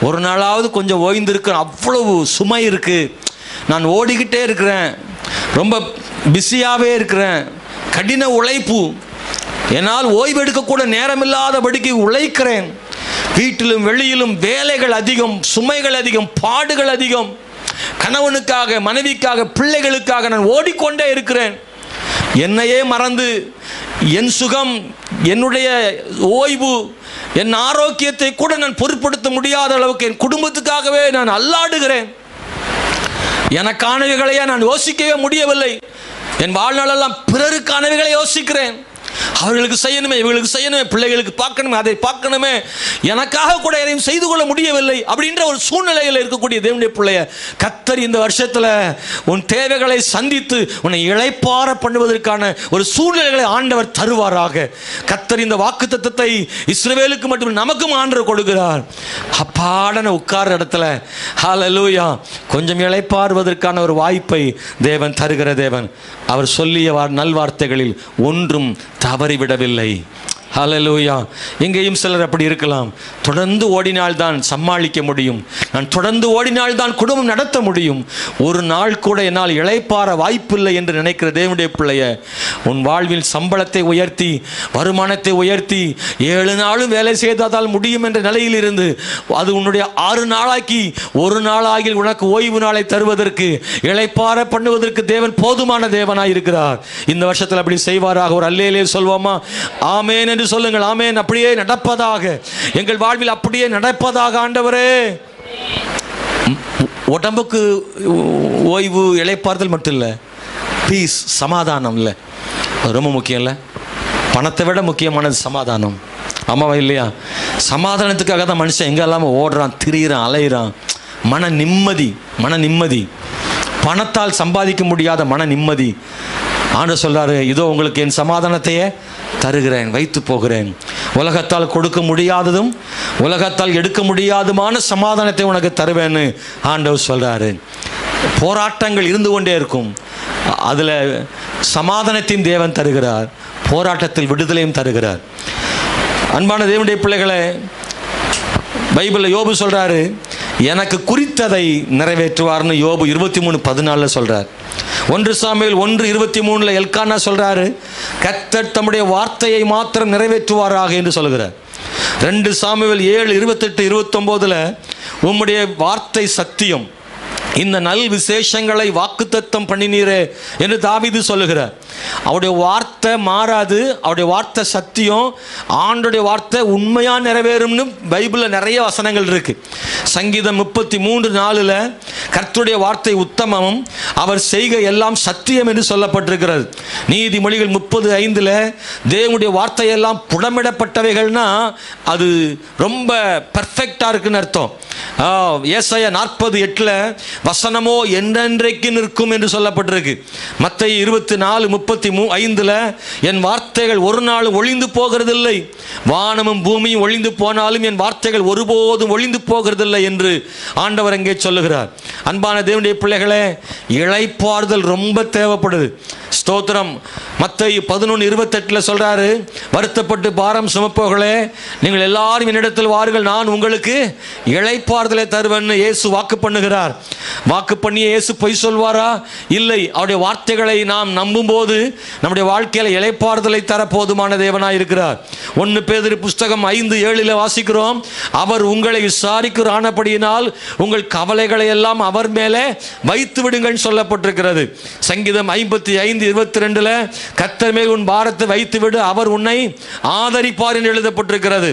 ஒரு நாளாவது கொஞ்சம் ஓய்ந்திருக்கிறேன், அவ்வளவு சுமை இருக்குது, நான் ஓடிக்கிட்டே இருக்கிறேன், ரொம்ப பிஸியாகவே இருக்கிறேன், கடின உழைப்பு, என்னால் ஓய்வெடுக்கக்கூட நேரமில்லாதபடிக்கு உழைக்கிறேன், வீட்டிலும் வெளியிலும் வேலைகள் அதிகம், சுமைகள் அதிகம், பாடுகள் அதிகம், கணவனுக்காக மனைவிக்காக பிள்ளைகளுக்காக நான் ஓடிக்கொண்டே இருக்கிறேன், என்னையே மறந்து என் சுகம், என்னுடைய ஓய்வு, என் ஆரோக்கியத்தை கூட நான் பொருட்படுத்த முடியாத அளவுக்கு என் குடும்பத்துக்காகவே நான் அல்லாடுகிறேன், எனக்கானவைகளையே நான் யோசிக்கவே முடியவில்லை, என் வாழ்நாளெல்லாம் பிறருக்கானவைகளை யோசிக்கிறேன், அவர்களுக்கு செய்யணுமே, இவர்களுக்கு செய்யணுமே, பிள்ளைகளுக்கு பார்க்கணுமே, அதை பார்க்கணுமே, எனக்காக கூட எதையும் செய்து கொள்ள முடியவில்லை அப்படின்ற ஒரு சூழ்நிலையில் இருக்கக்கூடிய தேவனுடைய பிள்ளைய கர்த்தர் இந்த வருஷத்தில் உன் தேவைகளை சந்தித்து உன்னை இளைப்பாற பண்ணுவதற்கான ஒரு சூழ்நிலைகளை ஆண்டவர் தருவாராக. கர்த்தர் இந்த வாக்குத்தத்தத்தை இஸ்ரவேலுக்கு மட்டும் நமக்கும் ஆண்டவர் கொடுக்கிறார். அப்பாடன உட்கார இடத்துல ஹல்லேலூயா கொஞ்சம் இளைப்பாறுவதற்கான ஒரு வாய்ப்பை தேவன் தருகிற தேவன். அவர் சொல்லிய நல்வார்த்தைகளில் ஒன்றும் தவறிவிடவில்லை. ஹல்லேலூயா. எங்கேயும் சிலர் அப்படி இருக்கலாம். தொடர்ந்து ஓடினால்தான் சமாளிக்க முடியும், நான் தொடர்ந்து ஓடினால்தான் குடும்பம் நடத்த முடியும், ஒரு நாள் கூட என்னால் இளைப்பாற வாய்ப்பில்லை என்று நினைக்கிற தேவனுடைய பிள்ளைய, உன் வாழ்வில் சம்பளத்தை உயர்த்தி வருமானத்தை உயர்த்தி 7 நாளும் வேலை செய்தால் முடியும் என்ற நிலையில் இருந்து அது உன்னுடைய 6 நாளாக்கி ஒரு நாளாகி உனக்கு ஓய்வு நாளை தருவதற்கு இளைப்பாற பண்ணுவதற்கு தேவன் போதுமான தேவனாய் இருக்கிறார். இந்த வருஷத்தில் அப்படி செய்வாராக. ஒரு அல்லேலே சொல்வோமா? ஆமென் என்று சொல்லுங்கள். ஆமென். அப்படியே நடப்பதாக, எங்கள் வாழ்வில் அப்படியே நடப்பதாக ஆண்டவரே. உடம்புக்கு ஓய்வு இளைப்பாறுதல் மட்டும் இல்லை, பீஸ் சமாதானம் இல்லை, ரொம்ப முக்கியம் இல்லை. பணத்தை விட முக்கியமானது சமாதானம். ஆமாவா இல்லையா? சமாதானத்துக்காக தான் மனுஷன் எங்கெல்லாம ஓடுறான், திரியிறான், அலையிறான். மன நிம்மதி, பணத்தால் சம்பாதிக்க முடியாத மன நிம்மதி. ஆண்டவர் சொல்றாரு, இதோ உங்களுக்கு என் சமாதானத்தையே தருகிறேன், வைத்து போகிறேன். உலகத்தால் கொடுக்க முடியாததும் உலகத்தால் எடுக்க முடியாதுமான சமாதானத்தை உனக்கு தருவேன்னு ஆண்டவர் சொல்றாரு. போராட்டங்கள் இருந்து கொண்டே இருக்கும், அதில் சமாதானத்தையும் தேவன் தருகிறார், போராட்டத்தில் விடுதலையும் தருகிறார். அன்பான தேவனுடைய பிள்ளைகளை, பைபிளில் யோபு சொல்றாரு, எனக்கு குறித்ததை நிறைவேற்றுவார்னு யோபு 23:14 சொல்றார். 1 சாமுவேல் 1:23 எல்கானா சொல்றாரு, கர்த்தர் தம்முடைய வார்த்தையை மாத்திரம் நிறைவேற்றுவாராக என்று சொல்கிறார். 2 சாமுவேல் 7:28-29 உம்முடைய வார்த்தை சத்தியம், இந்த நல் விசேஷங்களை வாக்குத்தத்தம் பண்ணினீரே என்று தாவீது சொல்லுகிறார். அவருடைய வார்த்தை மாறாது, அவருடைய வார்த்தை சத்தியம், ஆண்டுடைய வார்த்தை உண்மையாக நிறைவேறும்னு பைபிளில் நிறைய வசனங்கள் இருக்கு. சங்கீதம் 33:4 கர்த்தருடைய வார்த்தை உத்தமமும் அவர் செய்க எல்லாம் சத்தியம் என்று சொல்லப்பட்டிருக்கிறது. நீதிமொழிகள் 30:5 தேவனுடைய வார்த்தையெல்லாம் புடமிடப்பட்டவைகள்னா அது ரொம்ப பெர்ஃபெக்டாக இருக்குன்னு அர்த்தம். ஏசாயா 40:8 வசனமோ என்றென்றைக்கு நிற்கும் என்று சொல்லப்பட்டிருக்கு. மத்தேயு 24:35 என் வார்த்தைகள் ஒரு நாளும் ஒழிந்து போகிறதில்லை, வானமும் பூமியும் ஒழிந்து போனாலும் என் வார்த்தைகள் ஒருபோதும் ஒழிந்து போகிறதில்லை என்று ஆண்டவர் அங்கே சொல்லுகிறார். அன்பான தேவனுடைய பிள்ளைகளே, இளைப்பாறுதல் ரொம்ப தேவைப்படுது. ஸ்தோத்திரம். மத்தேயு 11:28 சொல்றாரு, வருத்தப்பட்டு பாரம் சுமப்பவர்களே நீங்கள் எல்லாரும் என்னிடத்தில் வாருங்கள், நான் உங்களுக்கு இளைப்பாறுதலை தருவேன்னு இயேசு வாக்கு பண்ணுகிறார். வாக்கு பண்ணிய இயேசு பொய் சொல்வாரா? இல்லை. அவருடைய வார்த்தைகளை நாம் நம்பும் போது நம்முடைய வாழ்க்கையில இளைப்பாறுதலை தர போதுமான தேவனாய் இருக்கிறார். 1 பேதுரு புஸ்தகம் 5:7 வாசிக்கிறோம், அவர் உங்களை விசாரிக்கிறானபடியினால் உங்கள் கவலைகளை எல்லாம் அவர் மேலே வைத்து விடுங்கள் சொல்லப்பட்டிருக்கிறது. சங்கீதம் 55:22 கர்த்தர் மேல் உன் பாரத்தை வைத்து விடு, அவர் உன்னை ஆதரிப்பார் என்று எழுதப்பட்டிருக்கிறது.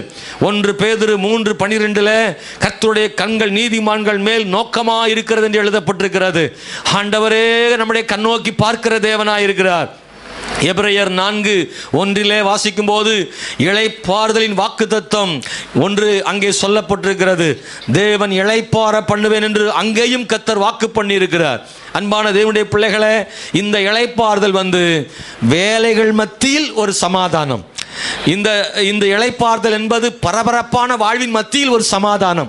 1 பேதுரு 3:12 கர்த்தருடைய கண்கள் நீதிமான்கள் மேல் நோக்கமாக இருக்கிறது என்று எழுதப்பட்டிருக்கிறது. ஆண்டவரே நம்முடைய கண்ணோக்கி பார்க்கிற தேவனாய் இருக்கிறார். எபிரேயர் 4:1 வாசிக்கும் போது இளைப்பாறுதலின் வாக்குத்தத்தம் 1 அங்கே சொல்லப்பட்டிருக்கிறது. தேவன் இளைப்பாற பண்ணுவேன் என்று அங்கேயும் கர்த்தர் வாக்கு பண்ணி இருக்கிறார். அன்பான தேவனுடைய பிள்ளைகளே, இந்த இளைப்பாறுதல் வேலைகள் மத்தியில் ஒரு சமாதானம். இந்த இளைப்பாறுதல் என்பது பரபரப்பான வாழ்வின் மத்தியில் ஒரு சமாதானம்.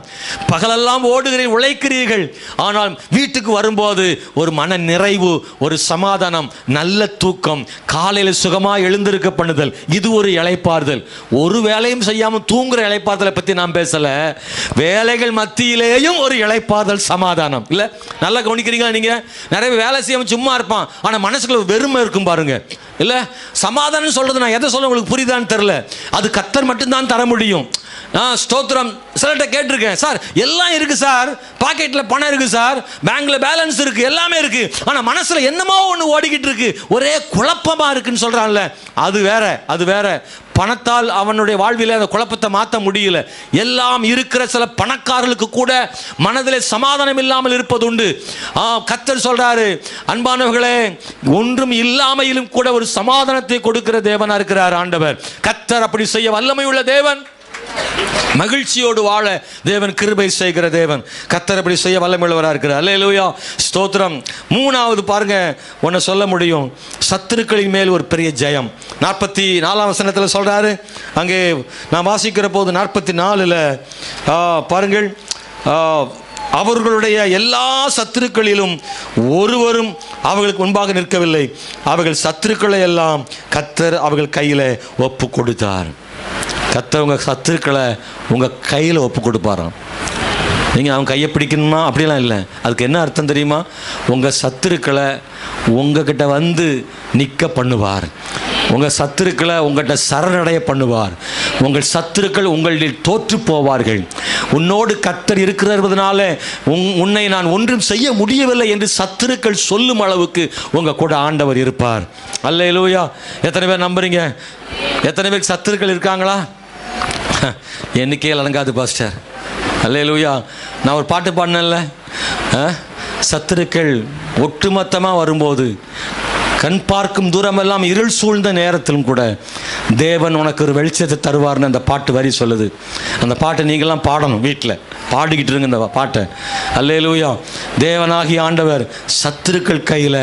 பகலெல்லாம் ஓடுகிறீர்கள், உழைக்கிறீர்கள், ஆனால் வீட்டுக்கு வரும்போது ஒரு மன நிறைவு, ஒரு சமாதானம், நல்ல தூக்கம், காலையில் சுகமாக எழுந்திருக்க பண்ணுதல், இது ஒரு இளைப்பாறுதல். ஒரு வேலையும் செய்யாமல் தூங்குற இளைப்பாறுதலை பற்றி நான் பேசல, வேலைகள் மத்தியிலேயும் ஒரு இளைப்பாறுதல் சமாதானம் இல்லை. நல்லா கவனிக்கிறீங்களா? நீங்க நிறைய வேலை செய்யாமல் சும்மா இருப்பான், ஆனால் மனசுக்குள்ள வெறுமை இருக்கும் பாருங்க. இல்லை, சமாதானம் சொல்றது நான் எதை சொல்ல உங்களுக்கு புரியுதான்னு தெரியல, அது கர்த்தர் மட்டும்தான் தர முடியும். ஸ்தோத்திரம். சிலர்கிட்ட கேட்டிருக்கேன், சார் எல்லாம் இருக்கு சார், பாக்கெட்டில் பணம் இருக்கு சார், பேங்க்ல பேலன்ஸ் இருக்கு, எல்லாமே இருக்கு, ஆனால் மனசுல என்னமோ ஒன்று ஓடிக்கிட்டு இருக்கு, ஒரே குழப்பமா இருக்குன்னு சொல்றான்ல, அது வேற. பணத்தால் அவனுடைய வாழ்வில் அந்த குழப்பத்தை மாற்ற முடியல. எல்லாம் இருக்கிற சில பணக்காரர்களுக்கு கூட மனதில் சமாதானம் இல்லாமல் இருப்பது உண்டு. கர்த்தர் சொல்றாரு, அன்பானவர்களே, ஒன்றும் இல்லாமையிலும் கூட ஒரு சமாதானத்தை கொடுக்கிற தேவனா இருக்கிறார் ஆண்டவர். கர்த்தர் அப்படி செய்ய வல்லமை உள்ள தேவன். மகிழ்ச்சியோடு வாழ தேவன் கிருபை செய்கிற தேவன். கர்த்தர் அப்படி செய்ய வல்லமையுள்ளவராக இருக்கிறார். அல்லேலூயா, ஸ்தோத்திரம். மூணாவது பாருங்க, ஒன்று சொல்ல முடியும், சத்துருக்களின் மேல் ஒரு பெரிய ஜெயம். 44 வசனத்தில் சொல்றாரு. அங்கே நான் வாசிக்கிற போது 44 பாருங்கள், அவர்களுடைய எல்லா சத்துருக்களிலும் ஒருவரும் அவர்களுக்கு முன்பாக நிற்கவில்லை. அவர்கள் சத்துருக்களை எல்லாம் கர்த்தர் அவர்கள் கையில் ஒப்பு கொடுத்தார். கர்த்தர் உங்கள் சத்துருக்களை உங்கள் கையில் ஒப்பு கொடுப்பாராம். நீங்கள் அவங்க கையை பிடிக்கணுமா அப்படிலாம் இல்லை. அதுக்கு என்ன அர்த்தம் தெரியுமா? உங்கள் சத்துருக்களை உங்ககிட்ட வந்து நிற்க பண்ணுவார். உங்கள் சத்துருக்களை உங்கள்கிட்ட சரணடைய பண்ணுவார். உங்கள் சத்துருக்கள் உங்களில் தோற்று போவார்கள். உன்னோடு கர்த்தர் இருக்கிறதுனால உன்னை நான் ஒன்றும் செய்ய முடியவில்லை என்று சத்துருக்கள் சொல்லும் அளவுக்கு உங்கள் கூட ஆண்டவர் இருப்பார். அல்லேலூயா. எத்தனை பேர் நம்புறீங்க? எத்தனை பேருக்கு சத்துருக்கள் இருக்காங்களா? எண்ணிக்கையில் அடங்காது பாஸ்டர். அல்லேலூயா. நான் ஒரு பாட்டு பாடினேன்ல, சத்துருக்கள் ஒட்டுமொத்தமாக வரும்போது, கண் பார்க்கும் தூரமெல்லாம் இருள் சூழ்ந்த நேரத்திலும் கூட தேவன் உனக்கு ஒரு வெளிச்சத்தை தருவார்னு அந்த பாட்டு வரி சொல்லுது. அந்த பாட்டை நீங்களாம் பாடணும், வீட்டில் பாடிக்கிட்டு இருங்க இந்த பாட்டை. அல்லேலூயா. தேவனாகி ஆண்டவர் சத்துருக்கள் கையில்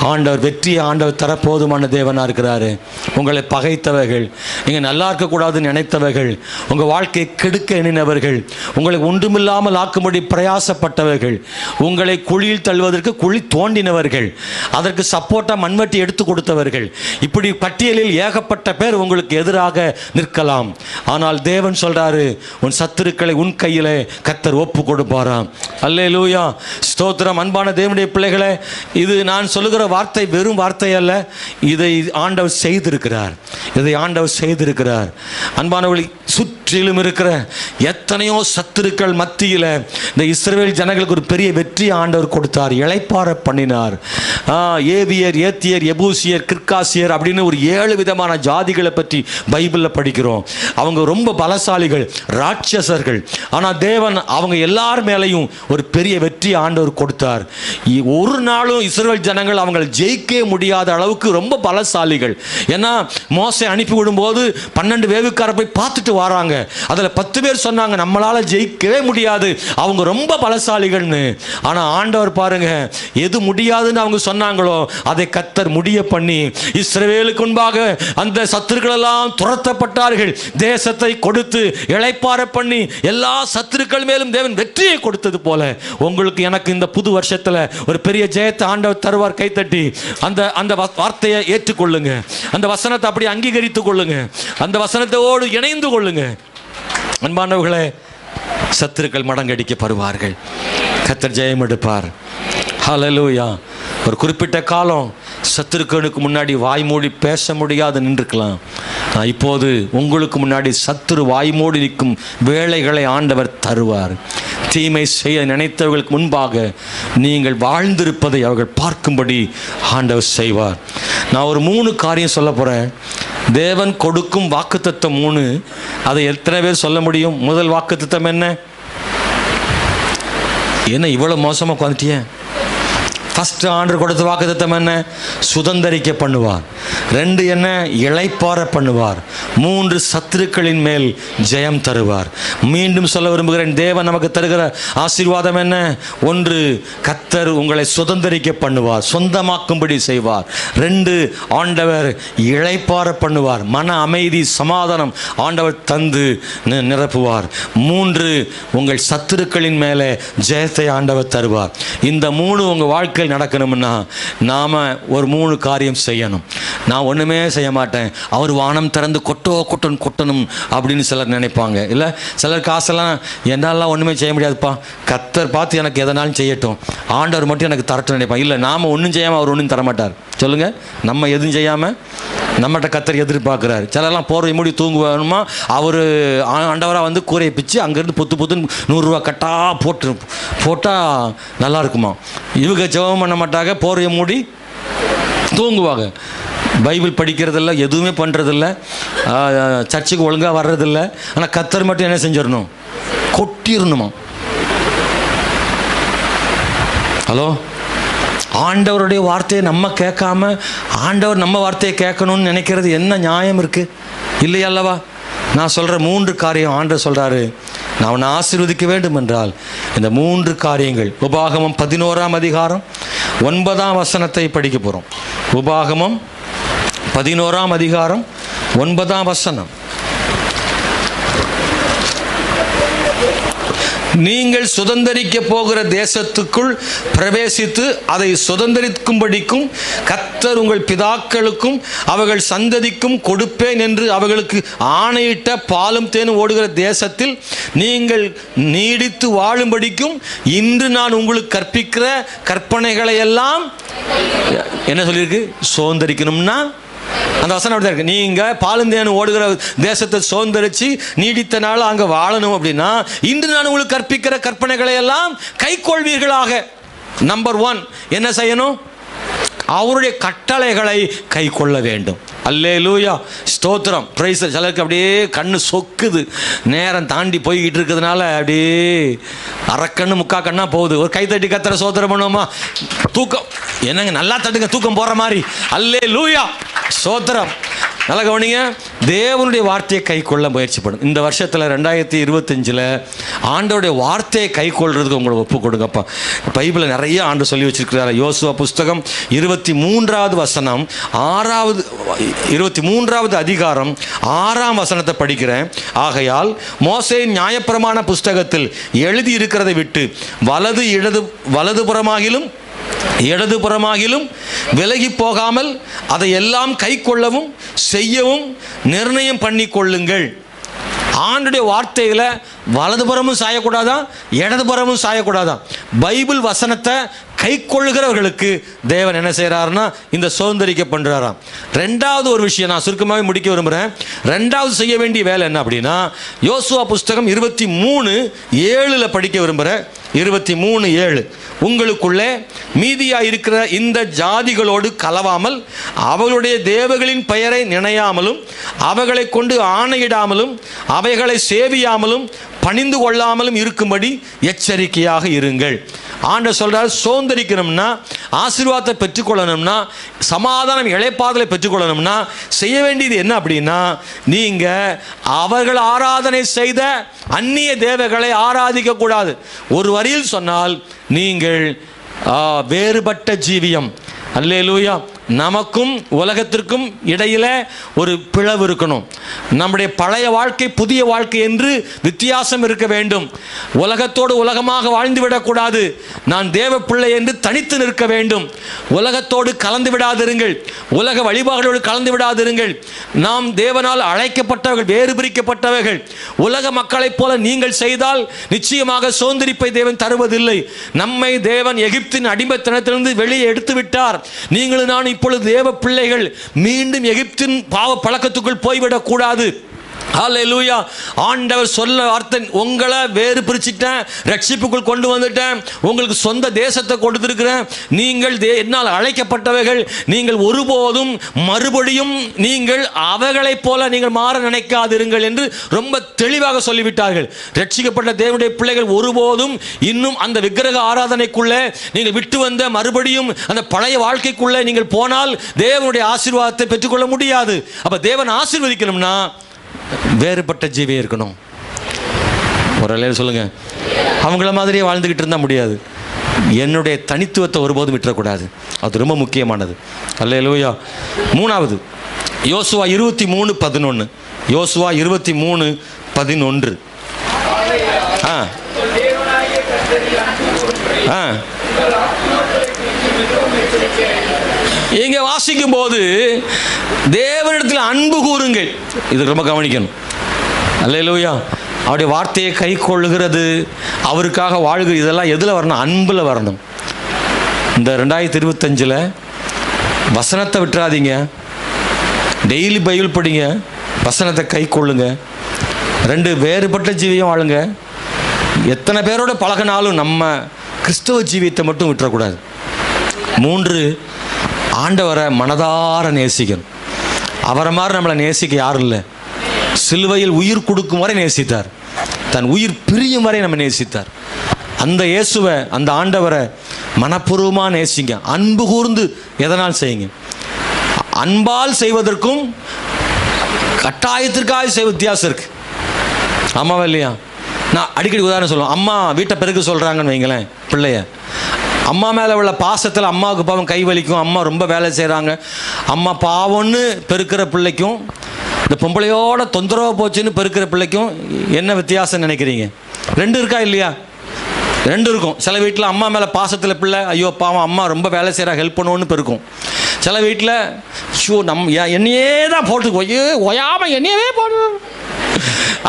ஆண்டவர் வெற்றியை ஆண்டவர் தரப்போதுமான தேவனாக இருக்கிறாரு. உங்களை பகைத்தவர்கள், நீங்கள் நல்லா இருக்கக்கூடாதுன்னு நினைத்தவர்கள், உங்கள் வாழ்க்கையை கெடுக்க எண்ணினவர்கள், உங்களை ஒன்றுமில்லாமல் ஆக்கும்படி பிரயாசப்பட்டவர்கள், உங்களை குழியில் தள்ளுவதற்கு குழி தோண்டினவர்கள், அதற்கு சப்போர்ட்டாக மண்வெட்டி எடுத்து கொடுத்தவர்கள், இப்படி பட்டியலில் ஏகப்பட்ட பேர் உங்களுக்கு எதிராக நிற்கலாம். ஆனால் தேவன் சொல்றாரு, உன் சத்துருக்களை உன் கையிலே கர்த்தர் ஒப்பு கொடுப்பாராம். அல்லேலூயா, ஸ்தோத்திரம். அன்பான தேவனுடைய பிள்ளைகளே, இது நான் சொல்லுகிற வார்த்தை வெறும் வார்த்தை அல்ல, இதை ஆண்டவர் செய்திருக்கிறார். இதை ஆண்டவர் செய்திருக்கிறார். அன்பானவர்களே, சுற்றிலும் இருக்கிற எத்தனையோ சத்துருக்கள் மத்தியில் இந்த இஸ்ரவேல் ஜனங்களுக்கு ஒரு பெரிய வெற்றி ஆண்டவர் கொடுத்தார். இளைப்பாற பண்ணினார். ஏவியர், ஏத்தியர், எபூசியர், கிர்காசியர் அப்படின்னு ஒரு 7 விதமான ஜாதிகளை பற்றி பைபிளில் படிக்கிறோம். அவங்க ரொம்ப பலசாலிகள், ராட்சசர்கள். ஆனால் தேவன் அவங்க எல்லார் மேலையும் ஒரு பெரிய வெற்றி ஆண்டவர் கொடுத்தார். ஒரு நாளும் இஸ்ரவேல் ஜனங்கள் அவங்களை ஜெயிக்க முடியாத அளவுக்கு ரொம்ப பலசாலிகள். ஏன்னா மோசே அனுப்பி விடும்போது 12 வேவுக்கார போய் பார்த்துட்டு வராங்க. அதில் 10 பேர் சொன்னாங்க, நம்மளால ஜெயிக்கவே முடியாது, அவங்க ரொம்ப பலசாலிகள்னு. ஆனால் ஆண்டவர் பாருங்க, எது முடியாதுன்னு அவங்க சொன்னாங்களோ அதை கர்த்தர் முடிய பண்ணி இஸ்ரவேலுக்கு முன்பாக அந்த சத்துருக்கள் எல்லாம் துரத்தப்பட்டார்கள். தேசத்தை கொடுத்து இளைப்பாற பண்ணி எல்லா சத்துருக்கள் மேலும் தேவன் வெற்றியை கொடுத்தது போல உங்களுக்கு எனக்கு இந்த புது வருஷத்தில் ஒரு பெரிய ஜெயத்தை ஆண்டவர் தருவார். கைத்தட்டி அந்த வார்த்தையை ஏற்றுக்கொள்ளுங்க. அந்த வசனத்தை அப்படி அங்கீகரித்துக் கொள்ளுங்க. அந்த வசனத்தோடு இணைந்து கொள்ளுங்க. அன்பானவர்களே, சத்துருக்கள் மடங்கடிக்கப்படுவார்கள். கர்த்தர் ஜெயம் எடுப்பார். ஹல்லேலூயா. ஒரு குறிப்பிட்ட காலம் சத்துருக்களுக்கு முன்னாடி வாய் மூடி பேச முடியாது நின்றுக்கலாம். இப்போது உங்களுக்கு முன்னாடி சத்துரு வாய் மூடி நிற்கும் வேளைகளை ஆண்டவர் தருவார். தீமை செய்ய நினைத்தவர்களுக்கு முன்பாக நீங்கள் வாழ்ந்திருப்பதை அவர்கள் பார்க்கும்படி ஆண்டவர் செய்வார். நான் ஒரு 3 காரியம் சொல்ல போகிறேன். தேவன் கொடுக்கும் வாக்குத்தத்தம் 3. அதை எத்தனை பேர் சொல்ல முடியும்? முதல் வாக்குத்தத்தம் என்ன இவ்வளோ மோசமாக உட்காந்துட்டியே? ஃபர்ஸ்ட் ஆண்டவர் கொடுத்த வாக்குத்தத்தம் என்ன? சுதந்தரிக்க பண்ணுவார். 2 என்ன? இளைப்பாற பண்ணுவார். 3 சத்துருக்களின் மேல் ஜெயம் தருவார். மீண்டும் சொல்ல விரும்புகிறேன், தேவன் நமக்கு தருகிற ஆசீர்வாதம் என்ன? 1, கர்த்தர் உங்களை சுதந்தரிக்க பண்ணுவார், சொந்தமாக்கும்படி செய்வார். 2, ஆண்டவர் இளைப்பாற பண்ணுவார், மன அமைதி சமாதானம் ஆண்டவர் தந்து நிரப்புவார். 3, உங்கள் சத்துருக்களின் மேலே ஜெயத்தை ஆண்டவர் தருவார். இந்த 3 உங்கள் வாழ்க்கை நடக்கணும்னா நாம ஒரு 3 காரியம் செய்யணும். நான் ஒண்ணுமே செய்ய மாட்டேன், அவர் வானம் திறந்து கொட்டணும் அப்படின்னு சிலர் நினைப்பாங்க. இல்லை, சிலர் காசெல்லாம் என்னாலாம் ஒன்றுமே செய்ய முடியாதுப்பா, கர்த்தர் பார்த்து எனக்கு எதனாலும் செய்யட்டும், ஆண்டவர் மட்டும் எனக்கு தரட்டும் நினைப்பான். இல்லை, நாம் ஒன்றும் செய்யாமல் அவர் ஒன்றும் தரமாட்டார். சொல்லுங்க, நம்ம எதுவும் செய்யாமல் நம்மகிட்ட கர்த்தர் எதிர்பார்க்குறாரு. சிலர்லாம் போர்வை மூடி தூங்குவானுமா, அவர் ஆண்டவராக வந்து கூரையை பிச்சு அங்கேருந்து பொத்துன்னு 100 ரூபா கட்டா போட்டால் நல்லா இருக்குமா. இவங்க ஜெபம் பண்ண மாட்டாங்க, போர்வையை மூடி தூங்குவாங்க. பைபிள் படிக்கிறதில்ல, எதுவுமே பண்ணுறதில்ல, சர்ச்சுக்கு ஒழுங்காக வர்றதில்ல. ஆனால் கர்த்தர் மட்டும் என்ன செஞ்சிடணும்? கொட்டிடணுமா? ஹலோ, ஆண்டவருடைய வார்த்தையை நம்ம கேட்காம ஆண்டவர் நம்ம வார்த்தையை கேட்கணும்னு நினைக்கிறது என்ன நியாயம் இருக்குது? இல்லையல்லவா? நான் சொல்கிற 3 காரியம் ஆண்டவர் சொல்கிறாரு, நான் அவனை ஆசீர்வதிக்க வேண்டும் என்றால் இந்த 3 காரியங்கள். உபாகமம் 11ஆம் அதிகாரம் 9ஆம் வசனத்தை படிக்க போகிறோம். உபாகமம் 11ஆம் அதிகாரம் 9ஆம் வசனம். நீங்கள் சுதந்தரிக்க போகிற தேசத்துக்குள் பிரவேசித்து அதை சுதந்தரிக்கும்படிக்கும் கர்த்தர் உங்கள் பிதாக்களுக்கும் அவர்கள் சந்ததிக்கும் கொடுப்பேன் என்று அவர்களுக்கு ஆணையிட்ட பாலும் தேனும் ஓடுகிற தேசத்தில் நீங்கள் நீடித்து வாழும்படிக்கும் இன்று நான் உங்களுக்கு கற்பிக்கிற கற்பனைகளை எல்லாம் என்ன சொல்லியிருக்கு? சுதந்தரிக்கணும்னா அந்த வசனம் அப்படி தான் இருக்கு. நீங்கள் பாலுந்தேனும் ஓடுகிற தேசத்தை சுதந்தரித்து நீடித்த நாள் அங்கே வாழணும் அப்படின்னா இன்று நான் உங்களுக்கு கற்பிக்கிற கற்பனைகளை எல்லாம் கைக்கொள்வீர்களாக. நம்பர் 1 என்ன செய்யணும்? அவருடைய கட்டளைகளை கை கொள்ள வேண்டும். அல்லேலூயா, ஸ்தோத்திரம், பிரைஸ். சிலருக்கு அப்படியே கண்ணு சொக்குது, நேரம் தாண்டி போய்கிட்டு இருக்கிறதுனால அப்படியே அரைக்கண்ணு முக்கா கண்ணா போகுது. ஒரு கைத்தட்டி கர்த்தரை ஸ்தோத்திரம் பண்ணுவோமா? தூக்கம் என்னங்க, நல்லா தட்டுங்க, தூக்கம் போகிற மாதிரி. அல்லேலூயா, ஸ்தோத்திரம். நல்லா கவனிங்க, தேவனுடைய வார்த்தையை கை கொள்ள முயற்சி பண்ணுங்க. இந்த வருஷத்தில் 2025 ஆண்டோடைய வார்த்தையை கை கொள்றதுக்கு உங்களை ஒப்பு கொடுங்கப்பா. பைபிளில் நிறைய ஆண்டு சொல்லி வச்சிருக்கிறார். யோசுவா புஸ்தகம் 23ஆவது வசனம் 23ஆவது அதிகாரம் 6ஆம் வசனத்தை படிக்கிறேன். ஆகையால் மோசேயின் நியாயப்பிரமாண புஸ்தகத்தில் எழுதி இருக்கிறதை விட்டு வலதுபுறமாகிலும் இடதுபுறமாகிலும் விலகி போகாமல் அதை எல்லாம் கை கொள்ளவும் செய்யவும் நிர்ணயம் பண்ணி கொள்ளுங்கள். ஆண்டுடைய வார்த்தைகளை வலதுபுறமும் சாயக்கூடாதான், இடதுபுறமும் சாயக்கூடாதான். பைபிள் வசனத்தை கை கொள்ளுகிறவர்களுக்கு தேவன் என்ன செய்கிறாருன்னா இந்த சுதந்திரிக்க பண்ணுறாராம். 2வது ஒரு விஷயம் நான் சுருக்கமாகவே முடிக்க விரும்புகிறேன். 2வது செய்ய வேண்டிய வேலை என்ன அப்படின்னா, யோசுவா புஸ்தகம் 23:7 படிக்க விரும்புகிறேன். 23:7 உங்களுக்குள்ளே மீதியாக இருக்கிற இந்த ஜாதிகளோடு கலவாமல் அவர்களுடைய தேவர்களின் பெயரை நினையாமலும் அவைகளை கொண்டு ஆணையிடாமலும் அவைகளை சேவியாமலும் பணிந்து கொள்ளாமலும் இருக்கும்படி எச்சரிக்கையாக இருங்கள். ஆண்டவர் சொல்றார், சுதந்திரிக்கணும்னா, ஆசீர்வாதத்தை பெற்றுக்கொள்ளணும்னா, சமாதானம் இளைப்பாறுதலை பெற்றுக்கொள்ளணும்னா செய்ய வேண்டியது என்ன அப்படின்னா, நீங்க அவர்கள் ஆராதனை செய்த அந்நிய தேவர்களை ஆராதிக்க கூடாது. ஒரு வரியில் சொன்னால் நீங்கள் வேறுபட்ட ஜீவியம். அல்லேலூயா. நமக்கும் உலகத்திற்கும் இடையில ஒரு பிளவு இருக்கணும். நம்முடைய பழைய வாழ்க்கை புதிய வாழ்க்கை என்று வித்தியாசம் இருக்க வேண்டும். உலகத்தோடு உலகமாக வாழ்ந்து விடக்கூடாது. நான் தேவ பிள்ளை என்று தனித்து நிற்க வேண்டும். உலகத்தோடு கலந்து விடாதிருங்கள், உலக வழிபாடுகளோடு கலந்து விடாதிருங்கள். நாம் தேவனால் அழைக்கப்பட்டவர்கள், வேறு பிரிக்கப்பட்டவர்கள். உலக மக்களைப் போல நீங்கள் செய்தால் நிச்சயமாக சுதந்திரிப்பை தேவன் தருவதில்லை. நம்மை தேவன் எகிப்தின் அடிமைத்தனத்திலிருந்து வெளியே எடுத்து விட்டார். நீங்களும் நான் இப்பொழுது தேவ பிள்ளைகள். மீண்டும் எகிப்தின் பாவ பழக்கத்துக்குள் போய்விடக் கூடாது. ஹல்லேலூயா. ஆண்டவர் சொல்ல வார்த்தை, உங்களை வேறு பிரிச்சுட்டேன், ரட்சிப்புக்குள் கொண்டு வந்துட்டேன், உங்களுக்கு சொந்த தேசத்தை கொடுத்திருக்கிறேன், நீங்கள் என்னால் அழைக்கப்பட்டவர்கள், நீங்கள் ஒருபோதும் மறுபடியும் நீங்கள் அவர்களைப் போல நீங்கள் மாற நினைக்காதிருங்கள் என்று ரொம்ப தெளிவாக சொல்லிவிட்டார்கள். ரட்சிக்கப்பட்ட தேவனுடைய பிள்ளைகள் ஒருபோதும் இன்னும் அந்த விக்கிரக ஆராதனைக்குள்ளே நீங்கள் விட்டு வந்த மறுபடியும் அந்த பழைய வாழ்க்கைக்குள்ளே நீங்கள் போனால் தேவனுடைய ஆசீர்வாதத்தை பெற்றுக்கொள்ள முடியாது. அப்ப தேவன் ஆசீர்வதிக்கணும்னா வேறுபட்ட ஜீவி இருக்கணும். ஒரு சொல்லுங்க, அவங்கள மாதிரியே வாழ்ந்துகிட்டு இருந்தா முடியாது. என்னுடைய தனித்துவத்தை ஒருபோதும் விட்டுறக்கூடாது. அது ரொம்ப முக்கியமானது. அல்லேலூயா. 3வது யோசுவா 23:11. யோசுவா 23:11. இங்கே வாசிக்கும் போது தேவனிடத்தில் அன்பு கூறுங்கள். இது ரொம்ப கவனிக்கணும். அல்லேலூயா. அவருடைய வார்த்தையை கை கொள்ளுகிறது, அவருக்காக வாழ்கிறது, இதெல்லாம் எதில் வரணும்? அன்பில் வரணும். இந்த 2025 வசனத்தை விட்டுறாதீங்க. டெய்லி பைபிள் படிங்க, வசனத்தை கை கொள்ளுங்க. 2 வேறுபட்ட ஜீவியம் வாழுங்க. எத்தனை பேரோட பழகினாலும் நம்ம கிறிஸ்தவ ஜீவியத்தை மட்டும் விட்டுறக்கூடாது. 3 ஆண்டவரை மனதார நேசிக்கணும். அவரை மாதிரி நம்மளை நேசிக்க யாரும் இல்லை. சிலுவையில் உயிர் கொடுக்கும் வரை நேசித்தார், தன் உயிர் பிரியும் வரை நம்ம நேசித்தார். அந்த இயேசுவை, அந்த ஆண்டவரை மனப்பூர்வமாக நேசிங்க. அன்பு கூர்ந்து எதனால் செய்யுங்க. அன்பால் செய்வதற்கும் கட்டாயத்திற்காக செய்வ வித்தியாசம் இருக்குது. ஆமாவா இல்லையா? நான் அடிக்கடி உதாரணம் சொல்லுவேன். அம்மா வீட்டை பெருக்க சொல்கிறாங்கன்னு வைங்களேன், பிள்ளைய அம்மா மேலே உள்ள பாசத்தில் அம்மாவுக்கு பாவம் கை வலிக்கும், அம்மா ரொம்ப வேலை செய்கிறாங்க, அம்மா பாவம்னு பெருக்கிற பிள்ளைக்கும் இந்த பொம்பளையோட தொந்தரவு போச்சுன்னு பெருக்கிற பிள்ளைக்கும் என்ன வித்தியாசம் நினைக்கிறீங்க? ரெண்டு இருக்கா இல்லையா? ரெண்டு இருக்கும். சில வீட்டில் அம்மா மேலே பாசத்தில் பிள்ளை ஐயோ பாவம் அம்மா ரொம்ப வேலை செய்கிறா ஹெல்ப் பண்ணுவோன்னு பெருக்கும். சில வீட்டில் ஷூ என்னையே தான் போட்டு ஒயாமல் என்னையவே போடு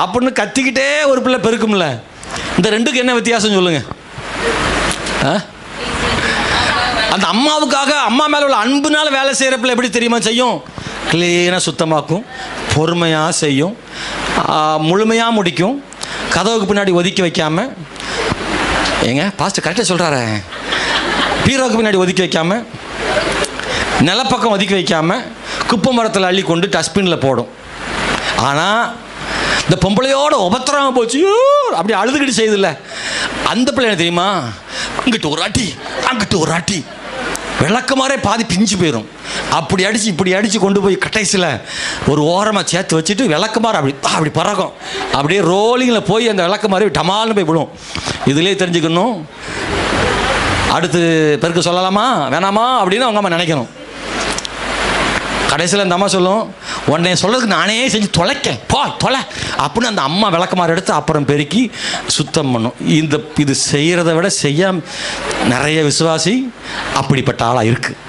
அப்படின்னு கத்திக்கிட்டே ஒரு பிள்ளை பெருக்கும்ல. இந்த ரெண்டுக்கு என்ன வித்தியாசம் சொல்லுங்க? அந்த அம்மாவுக்காக அம்மா மேலே உள்ள அன்புனால வேலை செய்கிற பிள்ளை எப்படி தெரியுமா செய்யும்? கிளீனாக சுத்தமாக்கும், பொறுமையாக செய்யும், முழுமையாக முடிக்கும், கதவுக்கு பின்னாடி ஒதுக்கி வைக்காமல், ஏங்க பாஸ்டர் கரெக்டாக சொல்கிறாரு, பீரோவுக்கு பின்னாடி ஒதுக்கி வைக்காமல், நிலப்பக்கம் ஒதுக்கி வைக்காமல், குப்பை மரத்தில் அள்ளி கொண்டு டஸ்ட்பினில் போடும். ஆனால் இந்த பொம்பளையோட உபத்திரமாக போச்சு அப்படி அழுதுகிட்டு செய்யுதில்ல, அந்த பிள்ளை என்ன தெரியுமா? அங்கிட்டு ஒரு அடி அங்கிட்டு ஒரு அடி, விளக்கமாரே பாதி பிஞ்சு போயிடும். அப்படி அடித்து இப்படி அடித்து கொண்டு போய் கடைசியில் ஒரு ஓரமாக சேர்த்து வச்சுட்டு விளக்கமாறு அப்படி பறக்கும், அப்படியே ரோலிங்கில் போய் அந்த விளக்கமாரி டமால்னு போய் விடும். இதுலேயே தெரிஞ்சுக்கணும், அடுத்து பெருக்க சொல்லலாமா வேணாமா அப்படின்னு அவங்க அம்மா நினைக்கணும். கடைசியில் அந்த அம்மா சொல்லும், உன்னை சொல்கிறதுக்கு நானே செஞ்சு தொலைக்கேன் போ தொலை அப்படின்னு அந்த அம்மா விளக்கமாறு எடுத்து அப்புறம் பெருக்கி சுத்தம் பண்ணும். இது செய்கிறத விட செய்ய நிறைய விசுவாசி அப்படிப்பட்ட ஆளாக இருக்குது.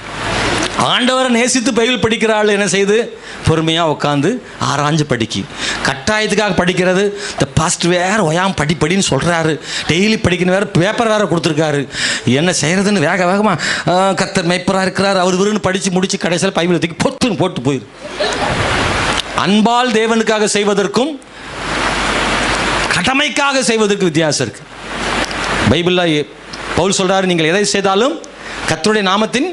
ஆண்டவரை நேசித்து பைபிள் படிக்கிற ஆள் என்ன செய்து பொறுமையாக உட்காந்து ஆராய்ஞ்சு படிக்கி. கட்டாயத்துக்காக படிக்கிறது, இந்த பாஸ்ட் வேறு ஒயாம் படின்னு சொல்கிறாரு, டெய்லி படிக்கணும், வேறு பேப்பர் வேறு கொடுத்துருக்காரு, என்ன செய்கிறதுன்னு வேகமாக கர்த்தர் மேய்ப்பராக இருக்கிறார் அவர் விருன்னு படித்து முடித்து கடைசியில் பைபிள் தூக்கி பொத்துன்னு போட்டு போயிரு. அன்பால் தேவனுக்காக செய்வதற்கும் கடமைக்காக செய்வதற்கு வித்தியாசம் இருக்குது. பைபிளில் பவுல் சொல்கிறாரு, நீங்கள் எதை செய்தாலும் கர்த்தருடைய நாமத்தின்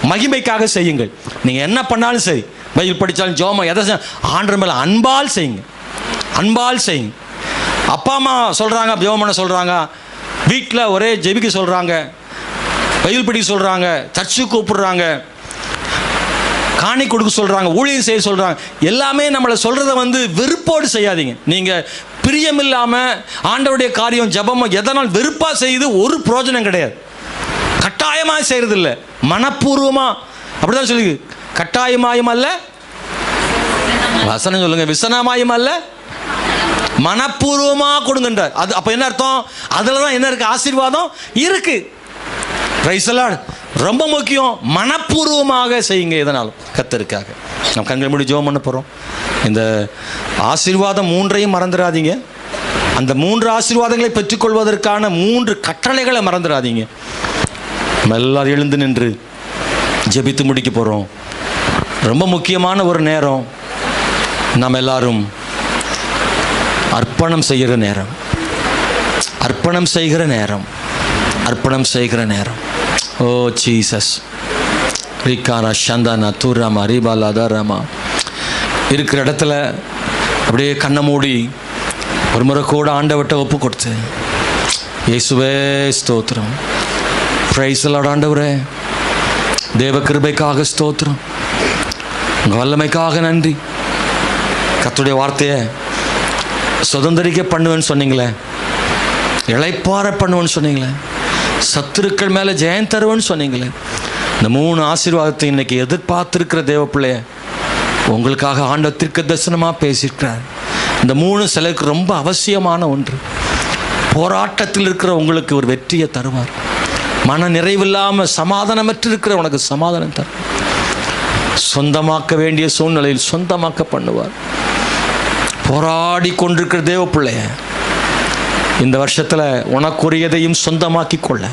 மகிமைக்காக செய்யுங்கள். நீங்கள் என்ன பண்ணாலும் சரி, பைபிள் படித்தாலும் ஜோமம் எதை ஆண்டவர் மேலே அன்பால் செய்யுங்க, அன்பால் செய்யுங்க. அப்பா அம்மா சொல்கிறாங்க ஜெபம் பண்ண சொல்கிறாங்க, வீட்டில் ஒரே ஜெபிக்க சொல்கிறாங்க, பைபிள் படிக்க சொல்கிறாங்க, சர்ச்சுக்கு கூப்பிடுறாங்க, காணி கொடுக்க சொல்கிறாங்க, ஊழியம் செய்ய சொல்கிறாங்க. எல்லாமே நம்மளை சொல்கிறத வெறுப்போடு செய்யாதீங்க. நீங்கள் பிரியமில்லாமல் ஆண்டவருடைய காரியம் ஜெபம் எதனால் வெறுப்பாக செய்து ஒரு பிரயோஜனம் கிடையாது. கட்டாயமாக செய்கிறது இல்லை, மனப்பூர்வமாக அப்படிதான் சொல்லி, கட்டாயமாயும் அல்ல, வசனம் சொல்லுங்க, விசனமாயும் அல்ல, மனப்பூர்வமாக கொடுங்கன்றார். அது அப்போ என்ன அர்த்தம்? அதில் தான் என்ன இருக்குது? ஆசீர்வாதம் இருக்குது. Praise the Lord. ரொம்ப முக்கியம், மனப்பூர்வமாக செய்யுங்க. எதனாலும் கர்த்தருக்காக. நம்ம கண்கள் மூடி ஜெபம் பண்ண போகிறோம். இந்த ஆசீர்வாதம் மூன்றையும் மறந்துடாதீங்க. அந்த 3 ஆசீர்வாதங்களை பெற்றுக்கொள்வதற்கான 3 கட்டளைகளை மறந்துடாதீங்க. நம்ம எல்லாரும் எழுந்து நின்று ஜெபித்து முடிக்க போகிறோம். ரொம்ப முக்கியமான ஒரு நேரம், நாம் எல்லாரும் அர்ப்பணம் செய்கிற நேரம், அர்ப்பணம் செய்கிற நேரம், அர்ப்பணம் செய்கிற நேரம். ஓ ஜீசஸ் ரிகாரா சந்தானா தூராமா ரீபாலா தாராமா. இருக்கிற இடத்துல அப்படியே கண்ணை மூடி ஒரு முறை கூட ஆண்டவர்கிட்ட ஒப்பு கொடுத்து, இயேசுவே ஸ்தோத்திரம், பிரைஸ் தி லார்ட். ஆண்டவரே, தேவ கிருபைக்காக ஸ்தோத்திரம், உங்கள் வல்லமைக்காக நன்றி. கர்த்தருடைய வார்த்தையை சுதந்திரிக்க பண்ணுவேன்னு சொன்னீங்களே, இளைப்பாற பண்ணுவேன்னு சொன்னீங்களே, சத்துருக்கள் மேலே ஜெயம் தருவேன்னு சொன்னீங்களே, இந்த 3 ஆசீர்வாதத்தை இன்னைக்கு எதிர்பார்த்துருக்கிற தேவ பிள்ளைய உங்களுக்காக ஆண்டவர் தீர்க்க தரிசனமாக பேசியிருக்கிறார். இந்த 3 சிலருக்கு ரொம்ப அவசியமான ஒன்று. போராட்டத்தில் இருக்கிற உங்களுக்கு ஒரு வெற்றியை தருவார். மன நிறைவில்லாமல் சமாதானமற்று இருக்கிற உனக்கு சமாதானம் தரும். சொந்தமாக்க வேண்டிய சூழ்நிலையில் சொந்தமாக்க பண்ணுவார். போராடி கொண்டிருக்கிற தேவ பிள்ளைய இந்த வருஷத்தில் உனக்குரியதையும் சொந்தமாக்கி கொள்ள,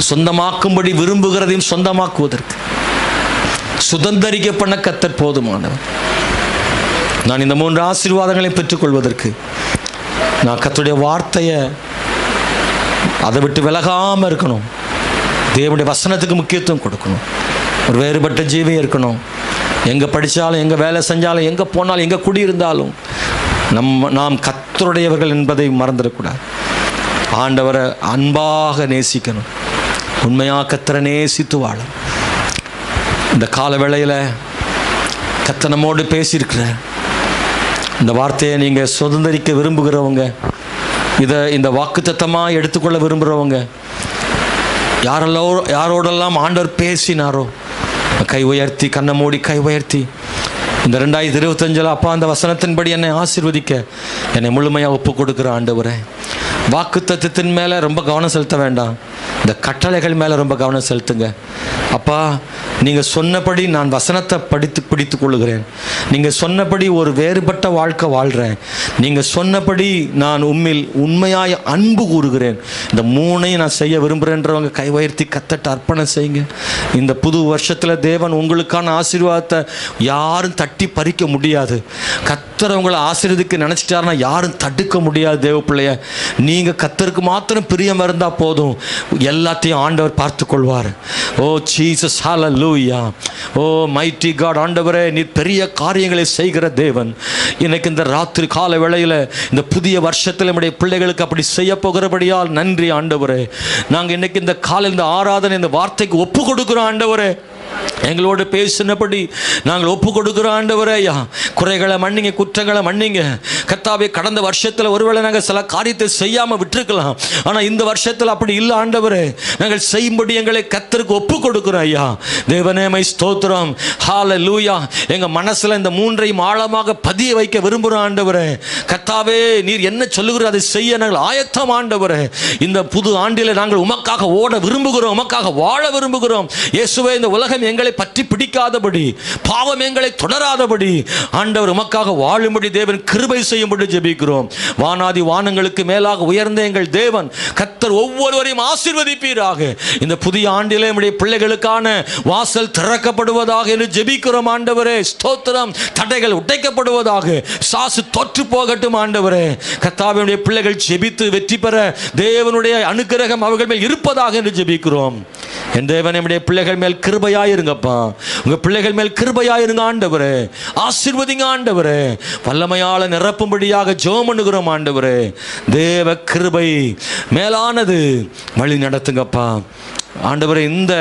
சொந்தமாக்கும்படி விரும்புகிறதையும் சொந்தமாக்குவதற்கு சுதந்திரிக்க பண்ண கர்த்தர் போதுமானவர். நான் இந்த 3 ஆசீர்வாதங்களை பெற்றுக்கொள்வதற்கு நான் கர்த்தருடைய வார்த்தையை அதை விட்டு விலகாமல் இருக்கணும். தேவனுடைய வசனத்துக்கு முக்கியத்துவம் கொடுக்கணும். ஒரு வேறுபட்ட ஜீவியம் இருக்கணும். எங்கே படித்தாலும், எங்கே வேலை செஞ்சாலும், எங்கே போனாலும், எங்கே குடியிருந்தாலும் நாம் கர்த்தருடையவர்கள் என்பதை மறந்துடக்கூடாது. ஆண்டவரை அன்பாக நேசிக்கணும். உண்மையாக கர்த்தரை நேசித்து வாழும். இந்த கால வேளையில் கர்த்தர் நம்மோடு பேசியிருக்கிறார். இந்த வார்த்தையை நீங்கள் சுதந்திரிக்க விரும்புகிறவங்க, இந்த வாக்குத்தத்தமாக எடுத்துக்கொள்ள விரும்புகிறவங்க, யாரோடெல்லாம் ஆண்டவர் பேசினாரோ கை உயர்த்தி, கண்ணை மூடி கை உயர்த்தி, இந்த 2025 அப்பா அந்த வசனத்தின்படி என்னை ஆசீர்வதிக்க என்னை முழுமையாக ஒப்பு கொடுக்குற ஆண்டவரே. வாக்குத்தத்தத்தின் மேலே ரொம்ப கவனம் செலுத்த வேண்டாம், இந்த கட்டளைகள் மேலே ரொம்ப கவனம் செலுத்துங்க. அப்பா, நீங்கள் சொன்னபடி நான் வசனத்தை பிடித்து கொள்ளுகிறேன். நீங்கள் சொன்னபடி ஒரு வேறுபட்ட வாழ்க்கை வாழ்கிறேன். நீங்கள் சொன்னபடி நான் உண்மையாய் அன்பு கூறுகிறேன். இந்த 3ஐயும் நான் செய்ய விரும்புகிறேன்றவங்க கை உயர்த்தி கர்த்தர்ட்ட அர்ப்பணம் செய்யுங்க. இந்த புது வருஷத்தில் தேவன் உங்களுக்கான ஆசீர்வாதத்தை யாரும் தட்டி பறிக்க முடியாது. கர்த்தர் உங்களை ஆசீர்வதிக்க நினச்சிட்டாருன்னா யாரும் தடுக்க முடியாது. தேவ பிள்ளைய, நீங்கள் கர்த்தருக்கு மாத்திரம் பிரியம் இருந்தால் போதும், எல்லாத்தையும் ஆண்டவர் பார்த்து கொள்வார். O Jesus, hallelujah. O mighty God. ஆண்டவரே, நீர் பெரிய காரியங்களை செய்கிற தேவன். இன்னைக்கு இந்த ராத்திரி கால வேளையில் இந்த புதிய வருஷத்தில் நம்முடைய பிள்ளைகளுக்கு அப்படி செய்ய போகிறபடியால் நன்றி ஆண்டவரே. நாங்கள் இன்னைக்கு இந்த காலையில் இந்த ஆராதனை இந்த வார்த்தைக்கு ஒப்பு கொடுக்குறோம் ஆண்டவரே. எங்களோடு பேசினபடி நாங்கள் ஒப்பு கொடுக்குறோம் ஆண்டவரே. ஐயா, குறைகளை மன்னிங்க, குற்றங்களை மன்னிங்க கர்த்தாவே. கடந்த வருஷத்தில் ஒருவேளை நாங்கள் சில காரியத்தை செய்யாமல் விட்டுருக்கலாம், ஆனால் இந்த வருஷத்தில் அப்படி இல்லை ஆண்டவரே. நாங்கள் செய்யும்படி எங்களை கர்த்தருக்கு ஒப்பு கொடுக்குறோம் ஐயா. தேவனே மை ஸ்தோத்திரம். ஹல்லேலூயா. எங்கள் மனசில் இந்த 3ஐயும் ஆழமாக பதிய வைக்க விரும்புகிறோம் ஆண்டவரே. கர்த்தாவே, நீர் என்ன சொல்லுகிறோம் அதை செய்ய நாங்கள் ஆயத்தம் ஆண்டவரே. இந்த புது ஆண்டில் நாங்கள் உமக்காக ஓட விரும்புகிறோம், உமக்காக வாழ விரும்புகிறோம். இயேசுவே, இந்த உலகம் எங்களை பற்றி பிடிக்காதபடி, பாவம் எங்களை தொடராதபடி ஆண்டவர் உமக்காக வாழும்படி தேவன் கிருபை செய்யும்படி ஜெபிக்கிறோம். வானாதி வானங்களுக்கு மேலாக உயர்ந்த எங்கள் தேவன் கர்த்தர் ஒவ்வொருவரையும் ஆசீர்வதிப்பீராக. இந்த புதிய ஆண்டிலே நம்முடைய பிள்ளைகளுக்கான வாசல் திறக்கப்படுவதாக என்று ஜெபிக்கிறோம் ஆண்டவரே. ஸ்தோத்திரம். தடைகள் உடைக்கப்படுவதாக, சாசு தொற்று போகட்டும் ஆண்டவரே. கர்த்தாவினுடைய பிள்ளைகள் ஜெபித்து வெற்றி பெற தேவனுடைய அனுக்கிரகம் அவர்கள் மேல் இருப்பதாக என்று ஜெபிக்கிறோம். என் தேவன், நம்முடைய பிள்ளைகள் மேல் கிருபையாயிருங்கப்பா. உங்க பிள்ளைகள் மேல் கிருபையாயிருங்க ஆண்டவரே. ஆசீர்வதிங்க ஆண்டவரே. வல்லமையால நிரப்பும்படியாக ஜெபம் பண்ணுகிறோம் ஆண்டவரே. தேவ கிருபை மேலானது, வழி நடத்துங்கப்பா ஆண்டவரே. இந்த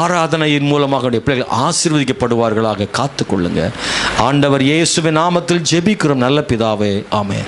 ஆராதனையின் மூலமாக பிள்ளைகள் ஆசீர்வதிக்கப்படுவார்களாக காத்துக்கொள்ளுங்க ஆண்டவர். இயேசுவின் நாமத்தில் ஜெபிக்கிறோம் நல்ல பிதாவே, ஆமென்.